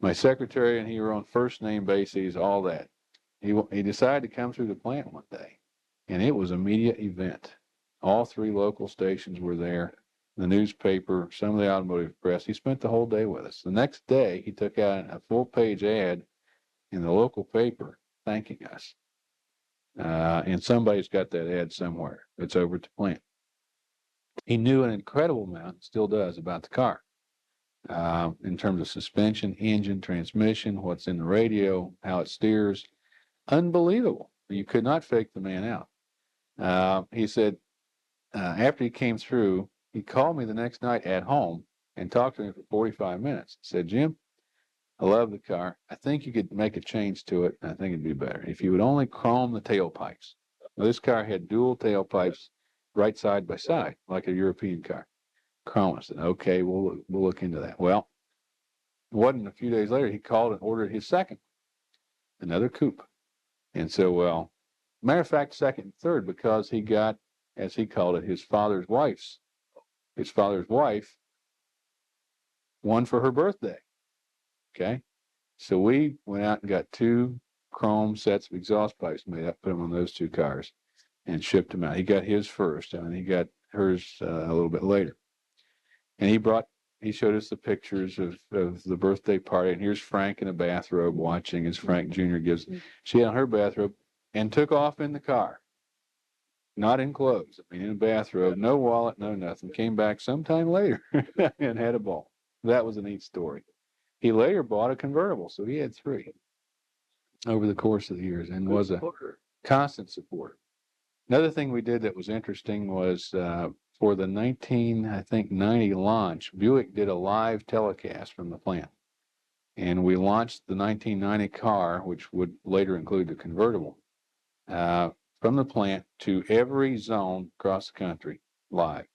My secretary and he were on first name basis, all that. He decided to come through the plant one day, and it was a media event. All 3 local stations were there, the newspaper, some of the automotive press. He spent the whole day with us. The next day, he took out a full-page ad in the local paper thanking us. And somebody's got that ad somewhere. It's over at the plant. He knew an incredible amount, still does, about the car. In terms of suspension, engine, transmission, what's in the radio, how it steers. Unbelievable. You could not fake the man out. He said, after he came through, he called me the next night at home and talked to me for 45 minutes. He said, Jim, I love the car. I think you could make a change to it. And I think it'd be better if you would only chrome the tailpipes. Now, this car had dual tailpipes right side by side, like a European car. Chrome. I said, okay, we'll look into that. Well, it wasn't a few days later, he called and ordered his second, another coupe. And so, well, matter of fact, second and third, because he got, as he called it, his father's wife one for her birthday. Okay. So we went out and got 2 chrome sets of exhaust pipes made up, put them on those 2 cars, and shipped them out. He got his first, and he got hers a little bit later. And he showed us the pictures of the birthday party. And here's Frank in a bathrobe watching as Frank Jr. she had on her bathrobe and took off in the car. Not in clothes, I mean, in a bathrobe, no wallet, no nothing. Came back sometime later and had a ball. That was a neat story. He later bought a convertible, so he had 3 over the course of the years and was a constant supporter. Another thing we did that was interesting was for the 1990 launch, Buick did a live telecast from the plant. And we launched the 1990 car, which would later include the convertible, from the plant to every zone across the country live.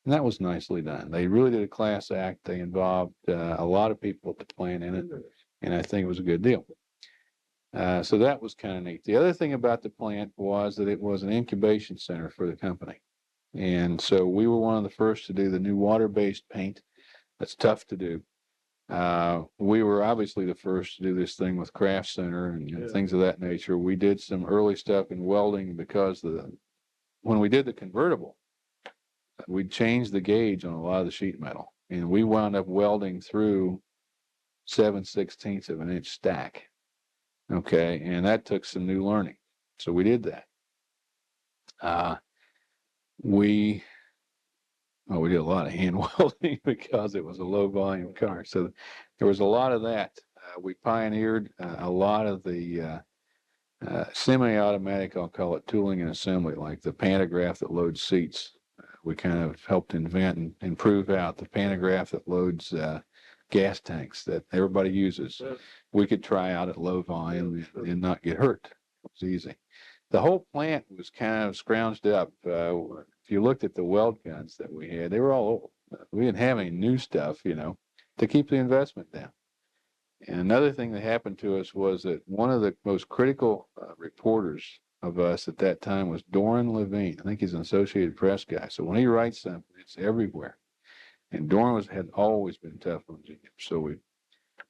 And that was nicely done. They really did a class act. They involved a lot of people at the plant in it, and I think it was a good deal. So that was kind of neat. The other thing about the plant was that it was an incubation center for the company. And so we were one of the first to do the new water-based paint. That's tough to do. We were obviously the first to do this thing with Craft Center and things of that nature. We did some early stuff in welding because when we did the convertible, we changed the gauge on a lot of the sheet metal. And we wound up welding through 7/16 of an inch stack. Okay, and that took some new learning. So we did that. We did a lot of hand welding because it was a low volume car. So there was a lot of that. We pioneered a lot of the semi-automatic, I'll call it, tooling and assembly, like the pantograph that loads seats. We kind of helped invent and improve out the pantograph that loads gas tanks that everybody uses. We could try out at low volume and not get hurt. It was easy. The whole plant was kind of scrounged up. If you looked at the weld guns that we had, they were all old. We didn't have any new stuff, to keep the investment down. And another thing that happened to us was that one of the most critical reporters of us at that time was Doran Levine. I think he's an Associated Press guy. So when he writes something, it's everywhere. And Doran had always been tough on GM. So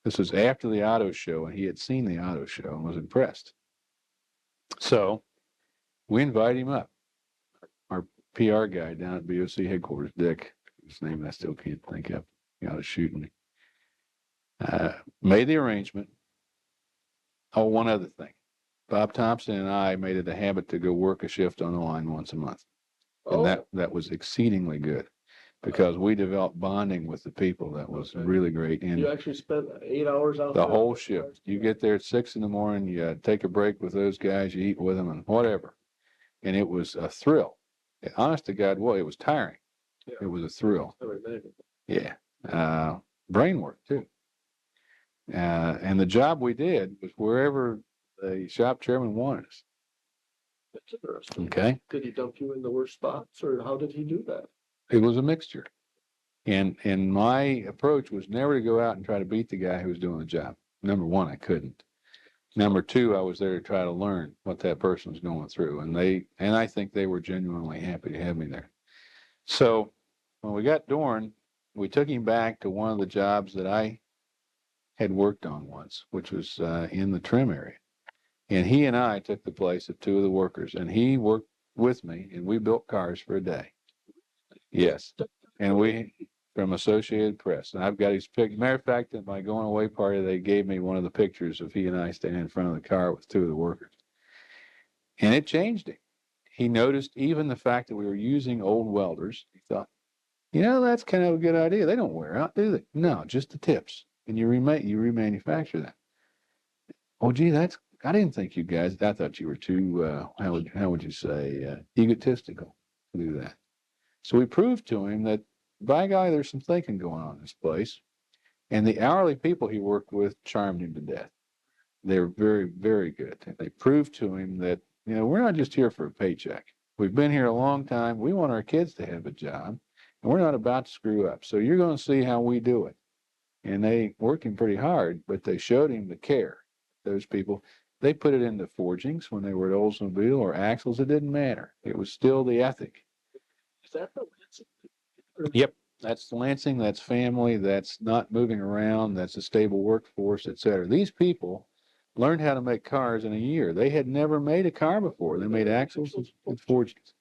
this was after the auto show, and he had seen the auto show and was impressed. So we invited him up. Our PR guy down at BOC headquarters, Dick, his name I still can't think of. He ought to shoot me. Made the arrangement. Oh, one other thing. Bob Thompson and I made it a habit to go work a shift on the line once a month. And that was exceedingly good because we developed bonding with the people. That was really great. And you actually spent 8 hours out the there? whole shift. You get there at 6 a.m, you take a break with those guys, you eat with them and whatever. And it was a thrill. Honest to God, well, it was tiring. Yeah. It was a thrill. Yeah. Brain work too. And the job we did was wherever the shop chairman wanted us. That's interesting. Okay. Did he dump you in the worst spots, or how did he do that? It was a mixture. And my approach was never to go out and try to beat the guy who was doing the job. Number one, I couldn't. Number two, I was there to try to learn what that person was going through. And I think they were genuinely happy to have me there. So when we got Doran, we took him back to one of the jobs that I had worked on once, which was in the trim area. And he and I took the place of 2 of the workers, and he worked with me, and we built cars for a day. Yes. And we, from Associated Press, and I've got his picture. Matter of fact, at my going away party, they gave me one of the pictures of he and I standing in front of the car with 2 of the workers. And it changed him. He noticed even the fact that we were using old welders. He thought, that's kind of a good idea. They don't wear out, do they? No, just the tips. And you remanufacture that. Oh, gee, I didn't think you guys, I thought you were too, how would you say, egotistical to do that. So we proved to him that, by golly, there's some thinking going on in this place. And the hourly people he worked with charmed him to death. They were very, very good. And they proved to him that, we're not just here for a paycheck. We've been here a long time. We want our kids to have a job, and we're not about to screw up. So you're going to see how we do it. And they worked him pretty hard, but they showed him the care. Those people, they put it into forgings when they were at Oldsmobile or axles. It didn't matter. It was still the ethic. Is that the Yep. That's Lansing, that's family, that's not moving around, that's a stable workforce, et cetera. These people learned how to make cars in a year. They had never made a car before. They made axles and forgings.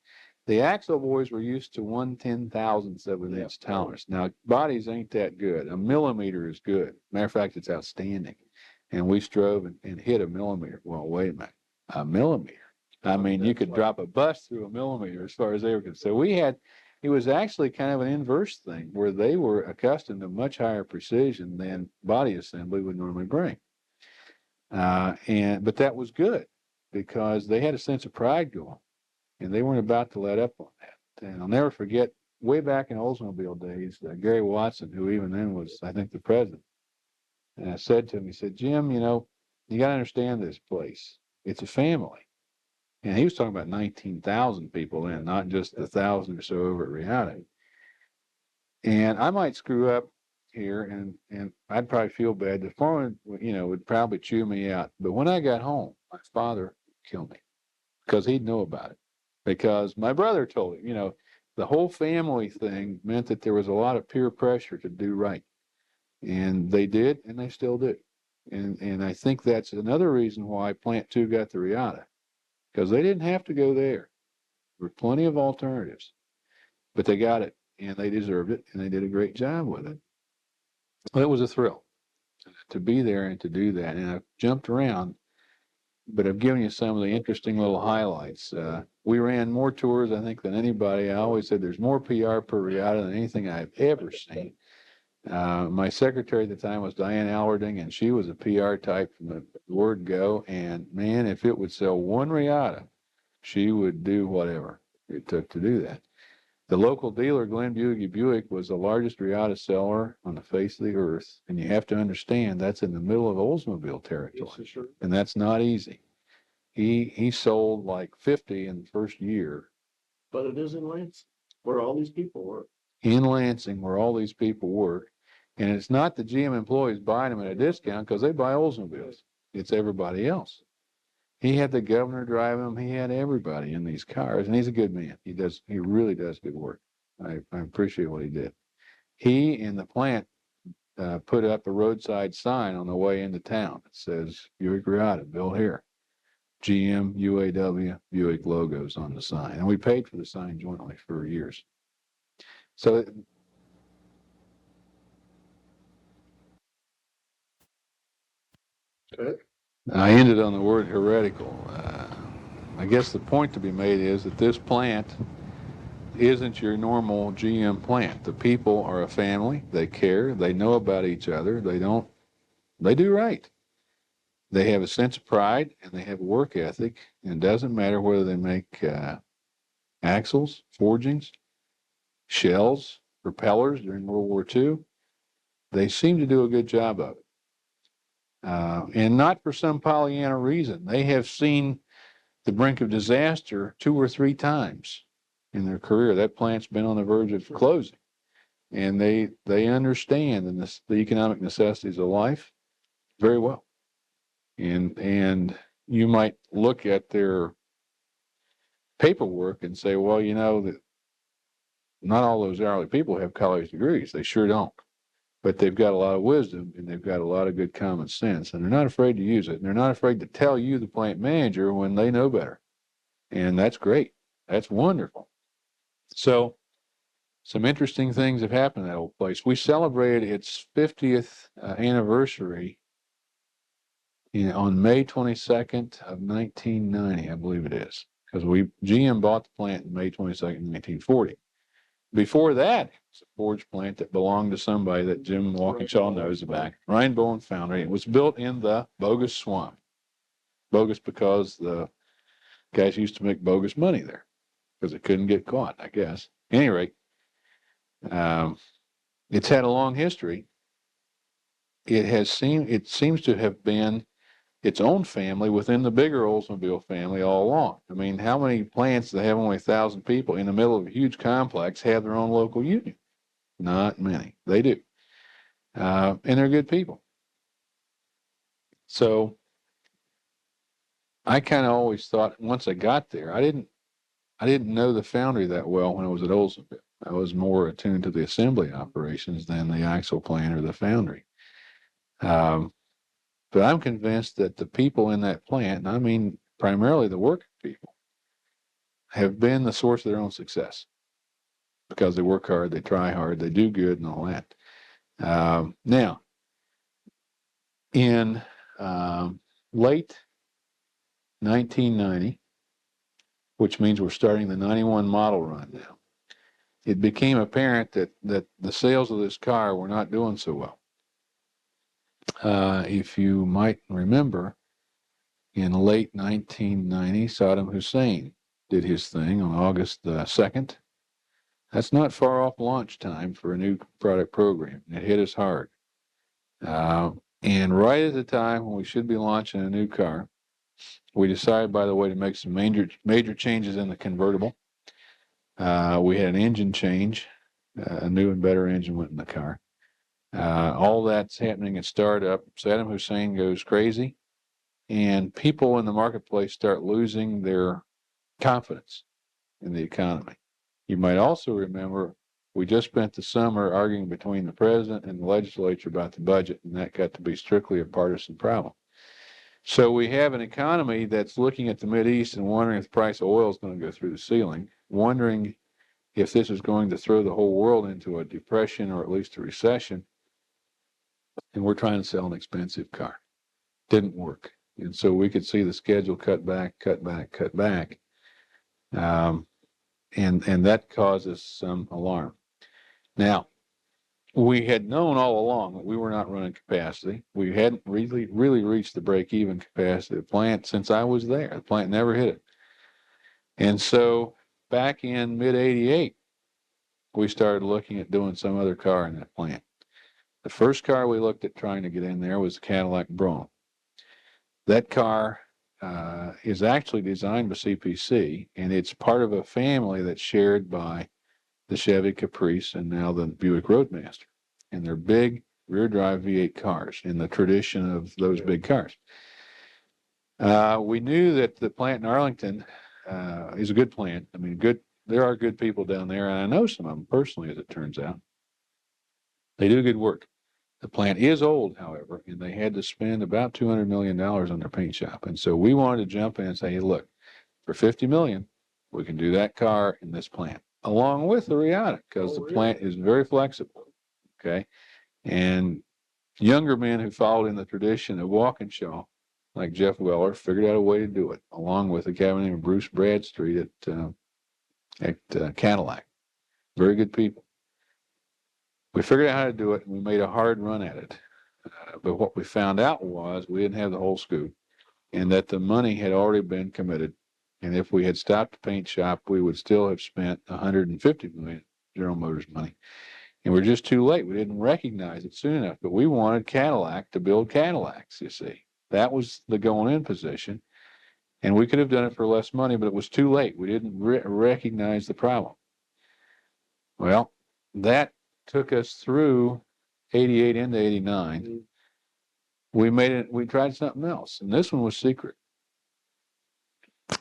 The axle boys were used to 1/10,000th of an inch tolerance. Now, bodies ain't that good. A millimeter is good. Matter of fact, it's outstanding. And we strove and hit a millimeter. Well, wait a minute. A millimeter. I mean, you could drop a bus through a millimeter as far as they were concerned. So it was actually kind of an inverse thing where they were accustomed to much higher precision than body assembly would normally bring. But that was good because they had a sense of pride going and they weren't about to let up on that. And I'll never forget way back in Oldsmobile days, Gary Watson, who even then was, I think, the president, said to me, he said, Jim, you got to understand this place. It's a family. And he was talking about 19,000 people then, not just the 1,000 or so over at Reatta. And I might screw up here and I'd probably feel bad. The foreman, would probably chew me out. But when I got home, my father would kill me because he'd know about it. Because my brother told him, the whole family thing meant that there was a lot of peer pressure to do right. And they did, and they still do. And I think that's another reason why Plant 2 got the Reatta. Because they didn't have to go there. There were plenty of alternatives. But they got it, and they deserved it, and they did a great job with it. Well, it was a thrill to be there and to do that. And I've jumped around, but I've given you some of the interesting little highlights. We ran more tours, I think, than anybody. I always said there's more PR per Reatta than anything I've ever seen. My secretary at the time was Diane Alwarding, and she was a PR type from the word go. And man, if it would sell one Reatta, she would do whatever it took to do that. The local dealer, Glenn Buick, was the largest Reatta seller on the face of the earth. And you have to understand that's in the middle of Oldsmobile territory. Yes, sure. And that's not easy. He sold like 50 in the first year. But it is in Lansing, where all these people work. In Lansing, where all these people work. And it's not the GM employees buying them at a discount because they buy Oldsmobiles. It's everybody else. He had the governor driving them. He had everybody in these cars, and he's a good man. He really does good work. I appreciate what he did. He and the plant put up a roadside sign on the way into town that says Buick Reatta, built here. GM, UAW, Buick logos on the sign. And we paid for the sign jointly for years. So Okay. I ended on the word heretical. I guess the point to be made is that this plant isn't your normal GM plant. The people are a family. They care. They know about each other. They do right. They have a sense of pride and they have a work ethic. And it doesn't matter whether they make axles, forgings, shells, propellers during World War II. They seem to do a good job of it. And not for some Pollyanna reason. They have seen the brink of disaster 2 or 3 times in their career. That plant's been on the verge of closing. And they understand the economic necessities of life very well. And you might look at their paperwork and say, well, that not all those hourly people have college degrees. They sure don't. But they've got a lot of wisdom and they've got a lot of good common sense. And they're not afraid to use it. And they're not afraid to tell you, the plant manager, when they know better. And that's great. That's wonderful. So some interesting things have happened in that old place. We celebrated its 50th anniversary on May 22nd of 1990, I believe it is. Because GM bought the plant in May 22nd, 1940. Before that, it's a forge plant that belonged to somebody that Jim Walkinshaw knows about. Reinbow and Foundry. It was built in the bogus swamp. Bogus because the guys used to make bogus money there because it couldn't get caught, I guess. At any rate, it's had a long history. It seems to have been its own family within the bigger Oldsmobile family all along. I mean, how many plants that have only 1,000 people in the middle of a huge complex have their own local union? Not many. They do. And they're good people. So I kind of always thought once I got there, I didn't know the foundry that well when I was at Oldsmobile. I was more attuned to the assembly operations than the axle plant or the foundry. But I'm convinced that the people in that plant, and I mean primarily the working people, have been the source of their own success because they work hard, they try hard, they do good, and all that. Now, in late 1990, which means we're starting the 91 model run now, it became apparent that the sales of this car were not doing so well. If you might remember, in late 1990, Saddam Hussein did his thing on August 2nd. That's not far off launch time for a new product program. It hit us hard. And right at the time when we should be launching a new car, we decided, by the way, to make some major changes in the convertible. We had an engine change. A new and better engine went in the car. All that's happening at startup. Saddam Hussein goes crazy, and people in the marketplace start losing their confidence in the economy. You might also remember we just spent the summer arguing between the president and the legislature about the budget, and that got to be strictly a partisan problem. So we have an economy that's looking at the Mideast and wondering if the price of oil is going to go through the ceiling, wondering if this is going to throw the whole world into a depression or at least a recession, and we're trying to sell an expensive car. Didn't work. And so we could see the schedule cut back. And that causes some alarm. Now, we had known all along that we were not running capacity. We hadn't really reached the break-even capacity of the plant since I was there. The plant never hit it. And so back in mid-88, we started looking at doing some other car in that plant. The first car we looked at trying to get in there was the Cadillac Brougham. That car is actually designed by CPC, and it's part of a family that's shared by the Chevy Caprice and now the Buick Roadmaster. And they're big rear-drive V8 cars in the tradition of those big cars. We knew that the plant in Arlington is a good plant. I mean, there are good people down there, and I know some of them personally, as it turns out. They do good work. The plant is old, however, and they had to spend about $200 million on their paint shop. And so we wanted to jump in and say, hey, look, for $50 million, we can do that car in this plant, along with the Reatta, because the plant is very flexible, okay? And younger men who followed in the tradition of Walkinshaw, like Jeff Weller, figured out a way to do it, along with a guy named Bruce Bradstreet at Cadillac. Very good people. We figured out how to do it, and we made a hard run at it. But what we found out was we didn't have the whole scoop, and that the money had already been committed. And if we had stopped the paint shop, we would still have spent $150 million General Motors money. And we're just too late. We didn't recognize it soon enough. But we wanted Cadillac to build Cadillacs, you see. That was the going-in position. And we could have done it for less money, but it was too late. We didn't recognize the problem. Well, that took us through 88 into 89. We tried something else, and this one was secret.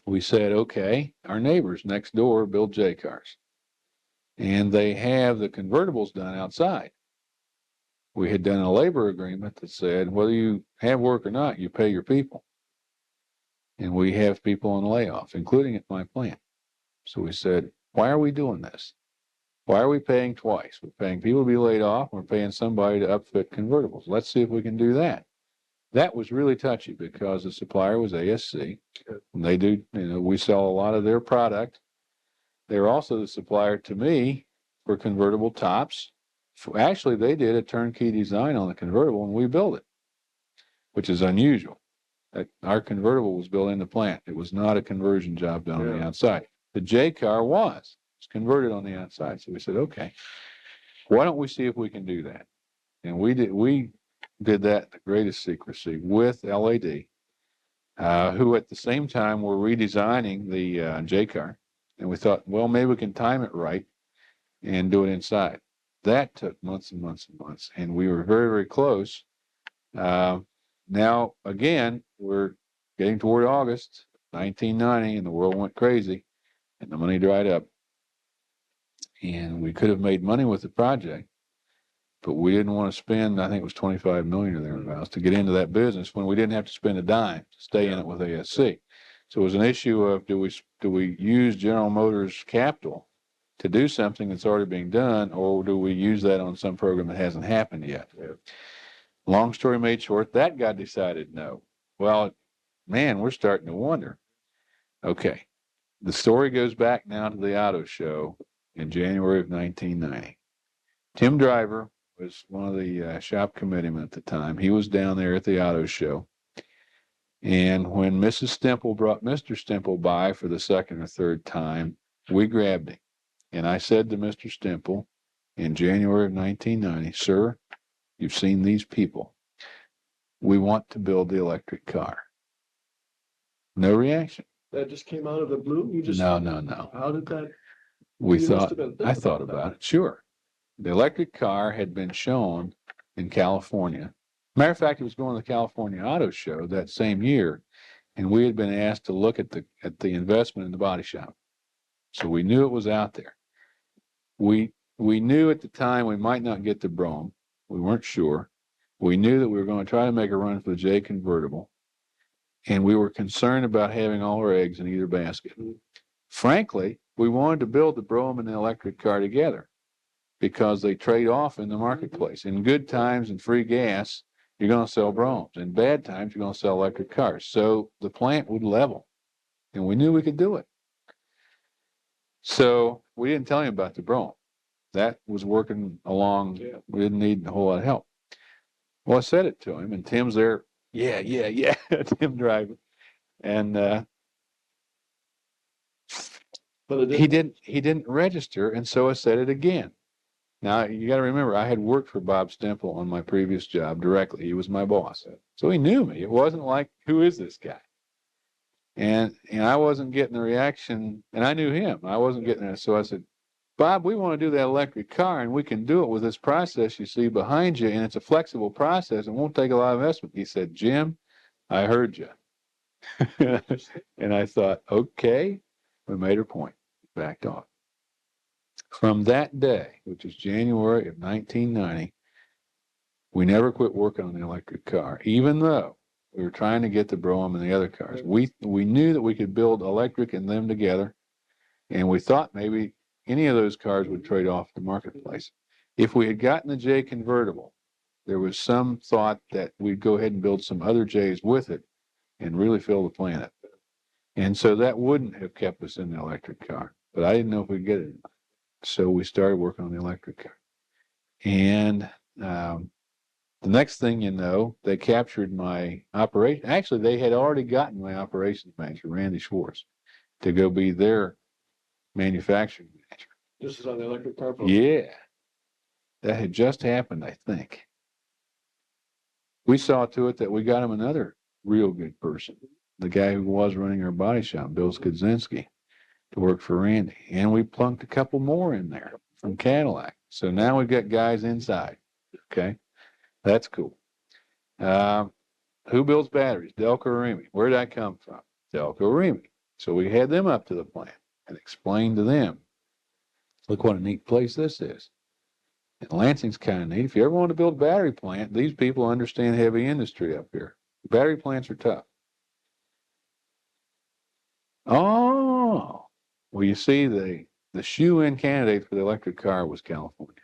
We said, okay, our neighbors next door build J cars, and they have the convertibles done outside. We had done a labor agreement that said, whether you have work or not, you pay your people. And we have people on layoff, including at my plant. So we said, why are we doing this? Why are we paying twice? We're paying people to be laid off. We're paying somebody to upfit convertibles. Let's see if we can do that. That was really touchy because the supplier was ASC. And they do, we sell a lot of their product. They're also the supplier to me for convertible tops. Actually, they did a turnkey design on the convertible and we built it, which is unusual. Our convertible was built in the plant. It was not a conversion job done on the outside. The J car was. Converted on the outside. So we said, okay, why don't we see if we can do that? And we did that in the greatest secrecy with LAD, who at the same time were redesigning the J car. And we thought, well, maybe we can time it right and do it inside. That took months and months and months. And we were very, very close. Now, again, we're getting toward August 1990 and the world went crazy and the money dried up. and we could have made money with the project, but we didn't want to spend, I think it was 25 million or thereabouts to get into that business when we didn't have to spend a dime to stay in it with ASC. So it was an issue of, do we use General Motors capital to do something that's already being done, or do we use that on some program that hasn't happened yet? Long story made short, that guy decided no. Well, man, we're starting to wonder. Okay, the story goes back now to the auto show in January of 1990. Tim Driver was one of the shop committeemen at the time. He was down there at the auto show. And when Mrs. Stemple brought Mr. Stemple by for the second or third time, we grabbed him. And I said to Mr. Stemple in January of 1990, sir, you've seen these people. We want to build the electric car. No reaction. That just came out of the blue? You just No. How did that? We You must thought, have been thinking I thought about about it. Sure. The electric car had been shown in California. Matter of fact, it was going to the California Auto Show that same year, and we had been asked to look at the investment in the body shop. So we knew it was out there. We knew at the time we might not get the Brougham. We weren't sure. We knew that we were going to try to make a run for the J convertible, and we were concerned about having all our eggs in either basket. Frankly, we wanted to build the Brougham and the electric car together because they trade off in the marketplace. In good times and free gas, you're going to sell Broughams. In bad times, you're going to sell electric cars. So the plant would level, and we knew we could do it. So we didn't tell him about the Brougham. That was working along. Yeah. We didn't need a whole lot of help. Well, I said it to him, and Tim's there. Yeah. Tim Driver. And But he didn't register, and so I said it again. Now, you got to remember, I had worked for Bob Stemple on my previous job directly. He was my boss. So he knew me. It wasn't like, who is this guy? And I wasn't getting the reaction, and I knew him. I wasn't getting it. So I said, Bob, we want to do that electric car, and we can do it with this process you see behind you, and it's a flexible process. It won't take a lot of investment. He said, Jim, I heard you. And I thought, okay, we made our point, backed off. From that day, which is January of 1990, we never quit working on the electric car, even though we were trying to get the Brougham and the other cars. We knew that we could build electric and them together, and we thought maybe any of those cars would trade off the marketplace. If we had gotten the J convertible, there was some thought that we'd go ahead and build some other J's with it and really fill the planet. And so that wouldn't have kept us in the electric car, but I didn't know if we'd get it. So we started working on the electric car. And the next thing you know, they captured my operation. Actually, they had already gotten my operations manager, Randy Schwartz, to go be their manufacturing manager. This is on the electric car. Yeah. That had just happened, I think. We saw to it that we got him another real good person, the guy who was running our body shop, Bill Skudzinski, to work for Randy. And we plunked a couple more in there from Cadillac. So now we've got guys inside. Okay. That's cool. Who builds batteries? Delco Remy. Where did that come from? Delco Remy. So we had them up to the plant and explained to them, look what a neat place this is. And Lansing's kind of neat. If you ever want to build a battery plant, these people understand heavy industry up here. Battery plants are tough. Oh, well, you see, the shoe-in candidate for the electric car was California.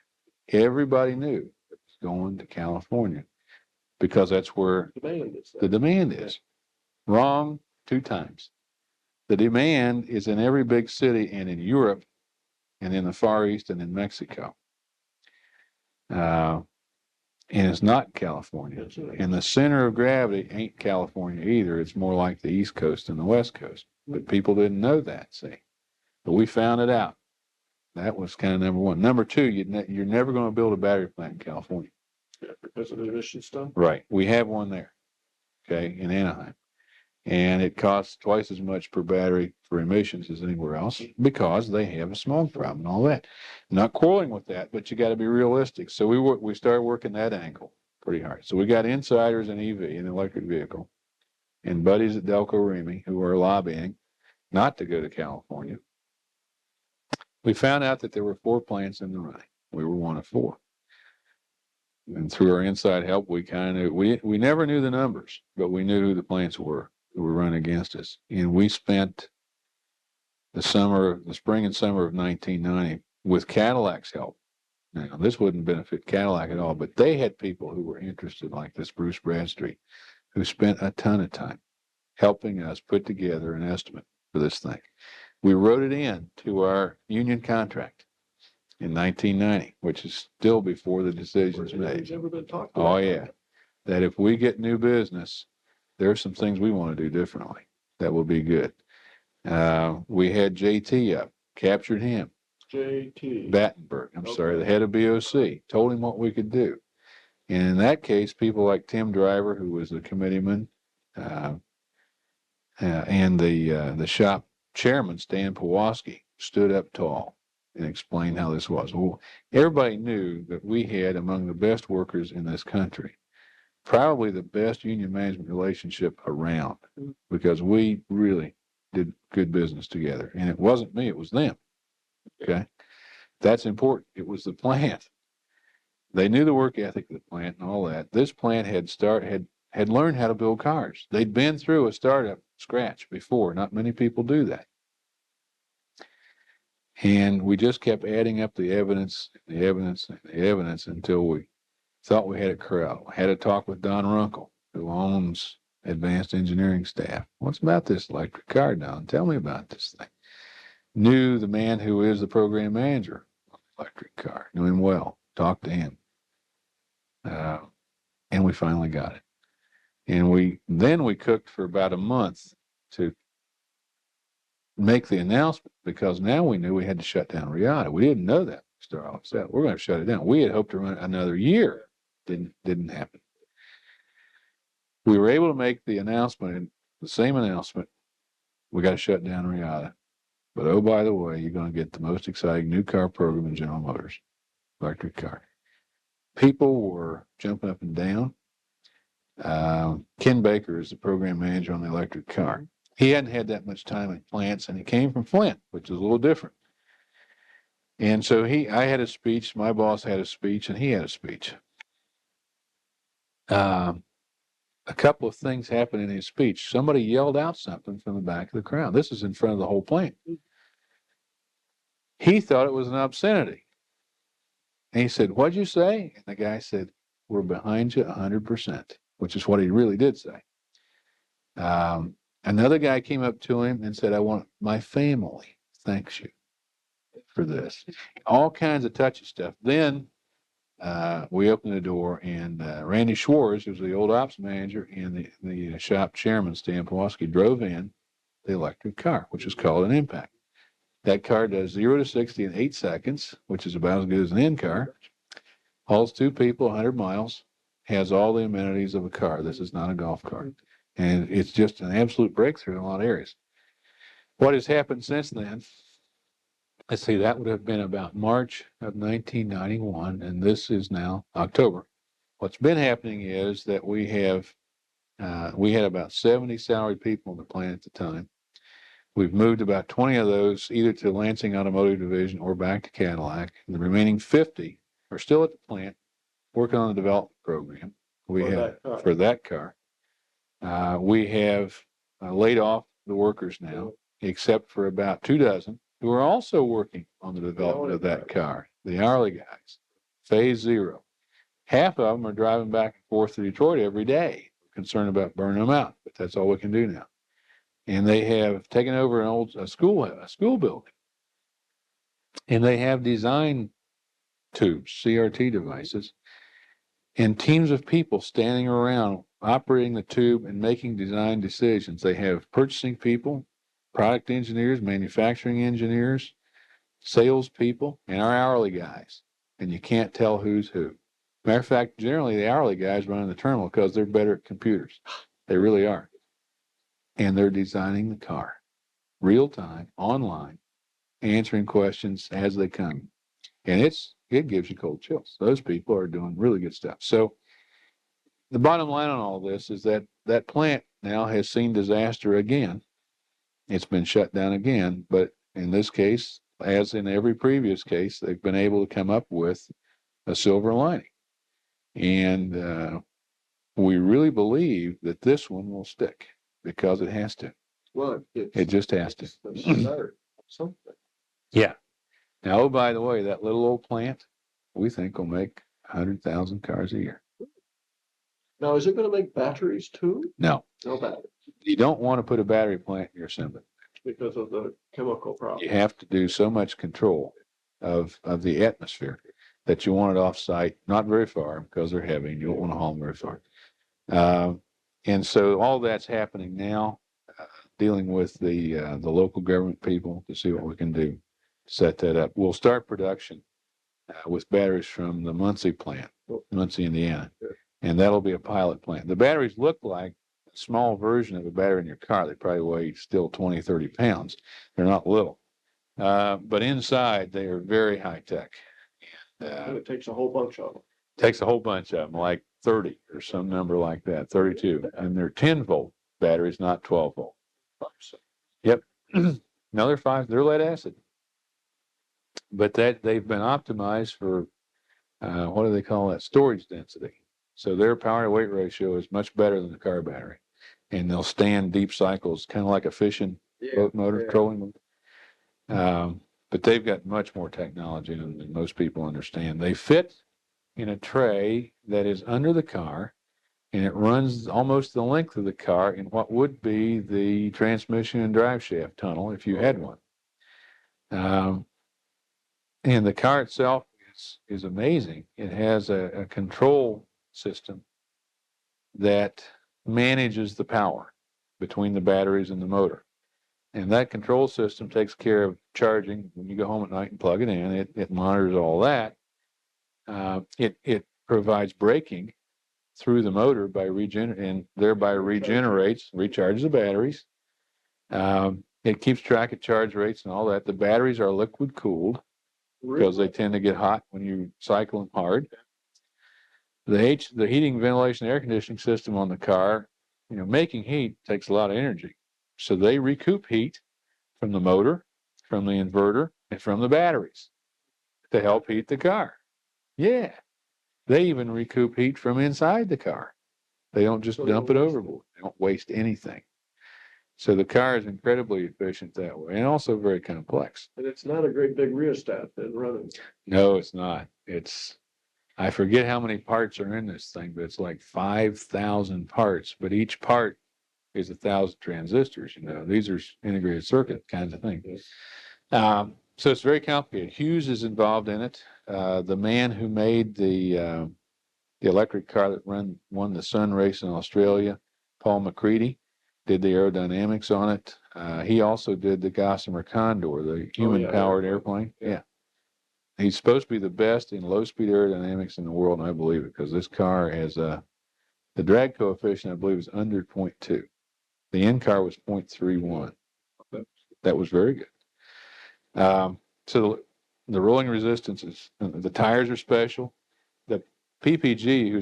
Everybody knew it was going to California because that's where the demand is. Wrong 2 times. The demand is in every big city and in Europe and in the Far East and in Mexico. And it's not California. And the center of gravity ain't California either. It's more like the East Coast and the West Coast. But people didn't know that, see. But we found it out. That was kind of number one. Number two, you're never going to build a battery plant in California. Yeah, because of the emission stuff. Right. We have one there, okay, in Anaheim. And it costs twice as much per battery for emissions as anywhere else because they have a smog problem and all that. Not quarreling with that, but you got to be realistic. So we started working that angle pretty hard. So we got insiders in EV, in electric vehicle, and buddies at Delco Remy who are lobbying not to go to California. We found out that there were 4 plants in the running. We were one of 4. And through our inside help, we kind of we never knew the numbers, but we knew who the plants were who were running against us. And we spent the spring and summer of 1990 with Cadillac's help. Now, this wouldn't benefit Cadillac at all, but they had people who were interested, like this Bruce Bradstreet, who spent a ton of time helping us put together an estimate for this thing. We wrote it in to our union contract in 1990, which is still before the decision's made. Never been talked Oh, about. yeah. That if we get new business, there are some things we want to do differently. That will be good. We had JT up, captured him. JT. Battenberg, I'm sorry, the head of BOC, told him what we could do. And in that case, people like Tim Driver, who was the committeeman, and the shop chairman, Stan Pawaski, stood up tall and explained how this was. Well, everybody knew that we had among the best workers in this country, probably the best union management relationship around, because we really did good business together. And it wasn't me, it was them. Okay. That's important. It was the plant. They knew the work ethic of the plant and all that. This plant had learned how to build cars. They'd been through a startup scratch before. Not many people do that. And we just kept adding up the evidence, the evidence, and the evidence until we thought we had it corralled. Had a talk with Don Runkle, who owns Advanced Engineering Staff. What's about this electric car, Don? Tell me about this thing. Knew the man who is the program manager on the electric car. Knew him well. Talked to him. And we finally got it. And we cooked for about a month to make the announcement, because now we knew we had to shut down Reatta. We didn't know that. We're going to shut it down. We had hoped to run another year. Didn't happen. We were able to make the announcement, and the same announcement, we got to shut down Reatta. But oh, by the way, you're going to get the most exciting new car program in General Motors, electric car. People were jumping up and down. Ken Baker is the program manager on the electric car. He hadn't had that much time in plants, and he came from Flint, which is a little different. And so I had a speech, my boss had a speech, and he had a speech. A couple of things happened in his speech. Somebody yelled out something from the back of the crowd. This is in front of the whole plant. He thought it was an obscenity. And he said, "What'd you say?" And the guy said, "We're behind you 100%, which is what he really did say. Another guy came up to him and said, "I want my family thanks you for this." All kinds of touchy stuff. Then we opened the door, and Randy Schwartz, who's the old ops manager, and the shop chairman, Stan Pawaski, drove in the electric car, which is called an Impact. That car does 0 to 60 in 8 seconds, which is about as good as an in-car. Hauls 2 people 100 miles, has all the amenities of a car. This is not a golf cart. And it's just an absolute breakthrough in a lot of areas. What has happened since then? Let's see, that would have been about March of 1991, and this is now October. What's been happening is that we had about 70 salaried people in the plant at the time. We've moved about 20 of those either to Lansing Automotive Division or back to Cadillac. And the remaining 50 are still at the plant working on the development program for that car. We have laid off the workers now, except for about 2 dozen who are also working on the development of that car, the hourly guys, phase 0. Half of them are driving back and forth to Detroit every day, concerned about burning them out, but that's all we can do now. And they have taken over a school building. And they have design tubes, CRT devices, and teams of people standing around operating the tube and making design decisions. They have purchasing people, product engineers, manufacturing engineers, salespeople, and our hourly guys. And you can't tell who's who. Matter of fact, generally the hourly guys run the terminal because they're better at computers. They really are. And they're designing the car, real time, online, answering questions as they come. And it gives you cold chills. Those people are doing really good stuff. So the bottom line on all this is that that plant now has seen disaster again. It's been shut down again, but in this case, as in every previous case, they've been able to come up with a silver lining. And we really believe that this one will stick because it has to. Well, It just has to. it's the start of something. Yeah. Now, oh, by the way, that little old plant, we think will make 100,000 cars a year. Now, is it going to make batteries too? No, No batteries you don't want to put a battery plant in your assembly. because of the chemical problem. You have to do so much control of the atmosphere that you want it off site, not very far because they're heavy and you don't want to haul them very far. And so all that's happening now, dealing with the local government people to see what we can do to set that up. We'll start production with batteries from the Muncie plant, Muncie, Indiana, and that'll be a pilot plant. The batteries look like a small version of a battery in your car. They probably weigh still 20, 30 pounds. They're not little. But inside, they are very high tech. And it takes a whole bunch of them. Takes a whole bunch of them, like 30 or some number like that, 32. And they're 10-volt batteries, not 12-volt. Yep. No, they're lead acid. But that they've been optimized for, what do they call that? Storage density. So their power to weight ratio is much better than the car battery. And they'll stand deep cycles, kind of like a fishing boat motor, trolling motor. But they've got much more technology than most people understand. They fit in a tray that is under the car, and it runs almost the length of the car in what would be the transmission and drive shaft tunnel if you had one. And the car itself is amazing. It has a control system that manages the power between the batteries and the motor. And that control system takes care of charging when you go home at night and plug it in. It monitors all that. It provides braking through the motor by and thereby recharges the batteries. It keeps track of charge rates and all that. The batteries are liquid cooled because they tend to get hot when you cycle them hard. The heating, ventilation, air conditioning system on the car, making heat takes a lot of energy. So they recoup heat from the motor, from the inverter, and from the batteries to help heat the car. Yeah. They even recoup heat from inside the car. They don't just dump it overboard. They don't waste anything. So the car is incredibly efficient that way, and also very complex. And it's not a great big rheostat then running. No, it's not. I forget how many parts are in this thing, but it's like 5,000 parts, but each part is 1,000 transistors. These are integrated circuit kinds of things. So it's very complicated. Hughes is involved in it. The man who made the electric car that won the Sun race in Australia, Paul McCready, did the aerodynamics on it. He also did the Gossamer Condor, the human-powered airplane. Yeah. He's supposed to be the best in low-speed aerodynamics in the world, and I believe it, because this car has the drag coefficient, I believe, is under 0.2. The in-car was 0.31. That was very good. So the rolling resistance the tires are special. The PPG,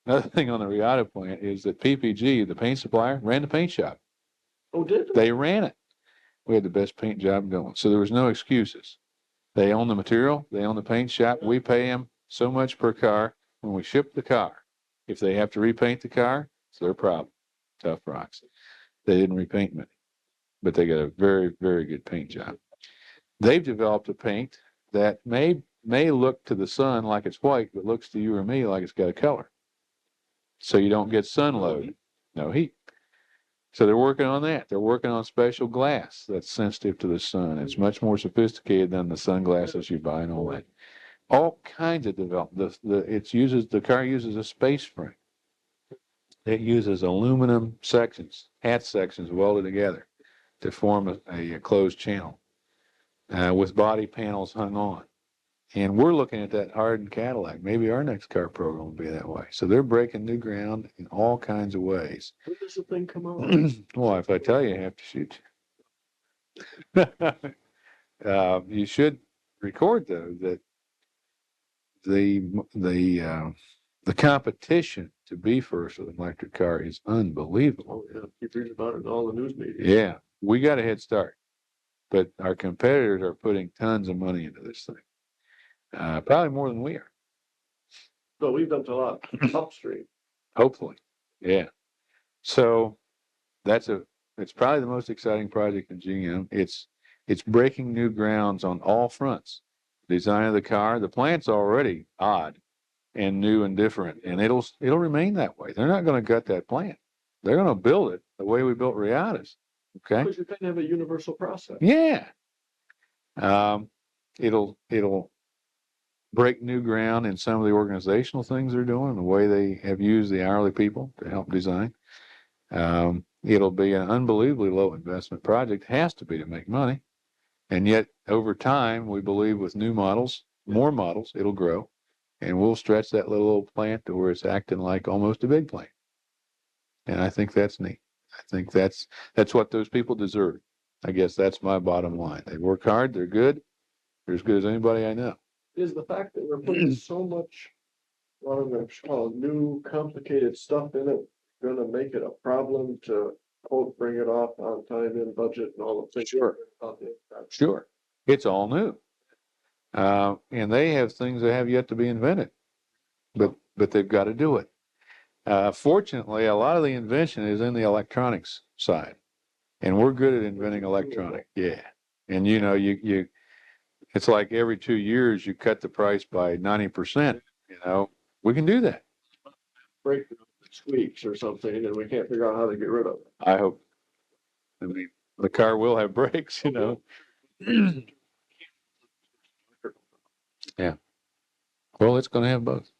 another thing on the Reatta plant is that PPG, the paint supplier, ran the paint shop. Oh, did they? They ran it. We had the best paint job going. So there was no excuses. They own the material. They own the paint shop. We pay them so much per car when we ship the car. If they have to repaint the car, it's their problem. Tough rocks. They didn't repaint many, but they got a very, very good paint job. They've developed a paint that may look to the sun like it's white, but looks to you or me like it's got a color. So you don't get sun load, no heat. So they're working on that. They're working on special glass that's sensitive to the sun. It's much more sophisticated than the sunglasses you buy and all that. All kinds of development. The car uses a space frame. It uses aluminum sections, hat sections welded together to form a closed channel with body panels hung on. And we're looking at that hardened Cadillac. Maybe our next car program will be that way. So they're breaking new ground in all kinds of ways. When does the thing come out? Well, if I tell you, I have to shoot you. You should record, though, that the competition to be first with an electric car is unbelievable. Oh, yeah. Keep reading about it in all the news media. Yeah, we got a head start. but our competitors are putting tons of money into this thing. Probably more than we are. So we've done a lot upstream. Hopefully. Yeah. So it's probably the most exciting project in GM. It's breaking new grounds on all fronts. Design of the car, the plant's already odd and new and different, and it'll remain that way. They're not going to gut that plant. They're going to build it the way we built Reatta's. Okay. Because you kind of have a universal process. Yeah. It'll break new ground in some of the organizational things they're doing, the way they have used the hourly people to help design. It'll be an unbelievably low investment project, has to be to make money. And yet over time, we believe with new models, more models, it'll grow and we'll stretch that little old plant to where it's acting like almost a big plant. And I think that's neat. I think that's what those people deserve. I guess that's my bottom line. They work hard. They're good. They're as good as anybody I know. Is the fact that we're putting so much, new complicated stuff in it, gonna make it a problem to quote, bring it off on time in budget and all the things? Sure. Sure. It's all new. And they have things that have yet to be invented, but they've got to do it. Fortunately, a lot of the invention is in the electronics side, and we're good at inventing electronic. Yeah. And it's like every 2 years you cut the price by 90%, we can do that. Break squeaks or something and we can't figure out how to get rid of it. I hope. I mean, the car will have brakes, Yeah. Well, it's going to have both.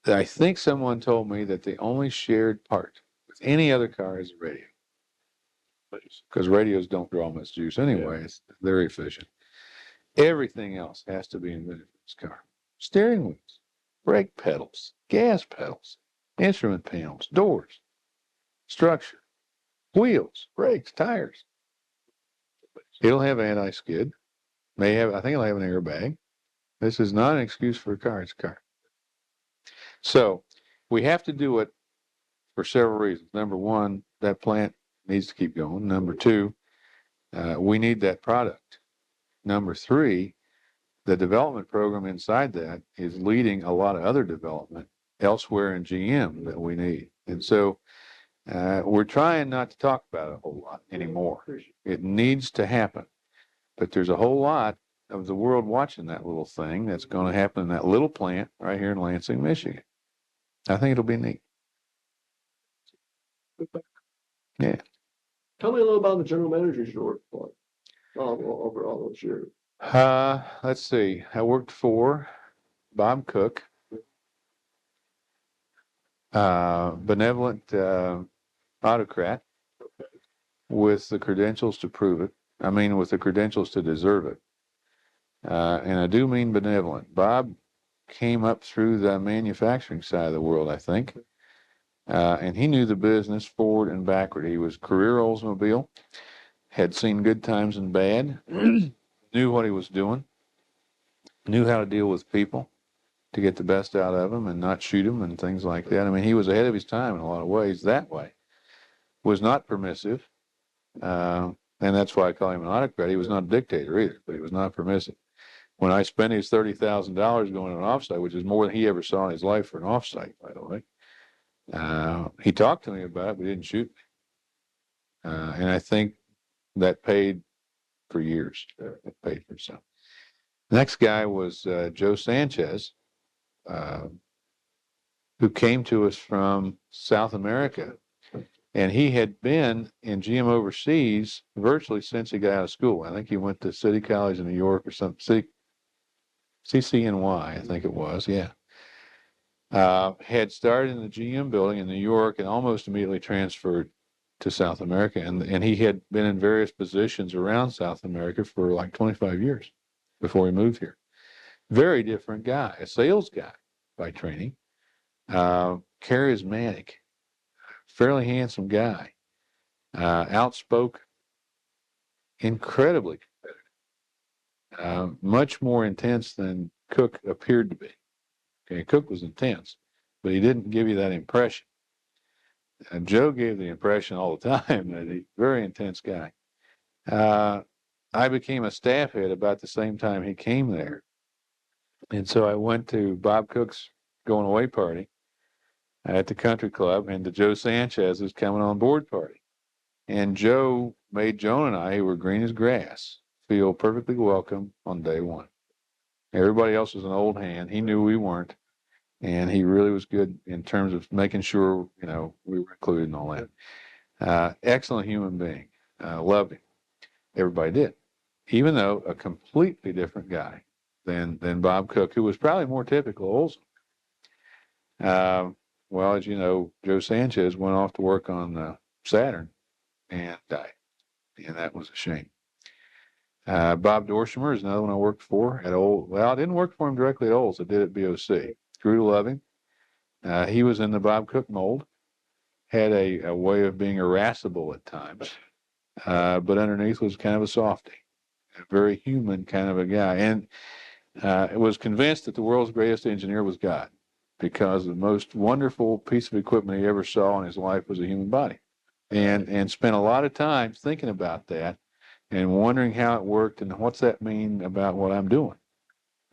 I think someone told me that the only shared part with any other car is a radio. Because radios don't draw much juice anyway. It's very efficient. Everything else has to be invented for this car. Steering wheels, brake pedals, gas pedals, instrument panels, doors, structure, wheels, brakes, tires. It'll have anti-skid. I think it'll have an airbag. This is not an excuse for a car. It's a car. So we have to do it for several reasons. Number one, that plant needs to keep going. Number two, we need that product. Number three, the development program inside that is leading a lot of other development elsewhere in GM that we need. And so we're trying not to talk about it a whole lot anymore. It needs to happen. But there's a whole lot of the world watching that little thing that's going to happen in that little plant right here in Lansing, Michigan. I think it'll be neat. Yeah. Tell me a little about the general managers you worked for over all those years. Let's see. I worked for Bob Cook, benevolent autocrat with the credentials to prove it. I mean, with the credentials to deserve it. And I do mean benevolent. Bob came up through the manufacturing side of the world, I think. And he knew the business forward and backward. He was career Oldsmobile, had seen good times and bad, knew what he was doing, knew how to deal with people to get the best out of them and not shoot them and things like that. I mean, he was ahead of his time in a lot of ways that way. Was not permissive. And that's why I call him an autocrat. He was not a dictator either, but he was not permissive. When I spent his $30,000 going to an offsite, which is more than he ever saw in his life for an offsite, by the way, he talked to me about it, but he didn't shoot me. And I think that paid for years. It paid for itself. Next guy was Joe Sanchez, who came to us from South America. And he had been in GM overseas virtually since he got out of school. I think he went to City College in New York or something. CCNY, I think it was, yeah. Had started in the GM building in New York and almost immediately transferred to South America. And he had been in various positions around South America for like 25 years before he moved here. Very different guy, a sales guy by training, charismatic, fairly handsome guy, outspoken, incredibly competitive, much more intense than Cook appeared to be. Okay, Cook was intense, but he didn't give you that impression. And Joe gave the impression all the time that he's a very intense guy. I became a staff head about the same time he came there. And so I went to Bob Cook's going away party at the country club, and to Joe Sanchez's coming on board party. And Joe made Joan and I, who were green as grass, feel perfectly welcome on day one. Everybody else was an old hand. He knew we weren't. And he really was good in terms of making sure, we were included and all that. Excellent human being. Loved him. Everybody did. Even though a completely different guy than Bob Cook, who was probably more typical Olson. Well, as you know, Joe Sanchez went off to work on Saturn and died. And that was a shame. Bob Dorshimer is another one I worked for at Old. Well, I didn't work for him directly at Olds. I did at BOC. Grew to love him. He was in the Bob Cook mold. Had a way of being irascible at times. But underneath was kind of a softy. A very human kind of a guy. And was convinced that the world's greatest engineer was God, because the most wonderful piece of equipment he ever saw in his life was a human body. And spent a lot of time thinking about that and wondering how it worked and what's that mean about what I'm doing.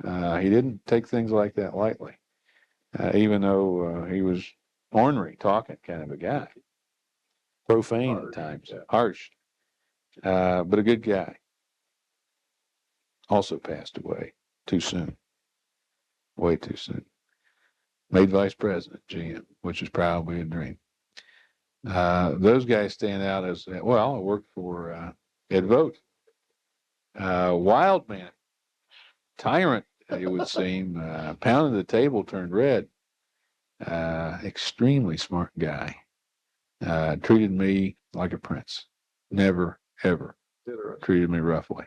He didn't take things like that lightly, even though he was ornery, talking kind of a guy. Profane at times, harsh, but a good guy. Also passed away too soon, way too soon. Made vice president, GM, which is probably a dream. Those guys stand out as, well, I worked for Ed Vogt. Wild man, tyrant, it would seem, pounded the table, turned red. Extremely smart guy. Treated me like a prince. Never, ever treated me roughly.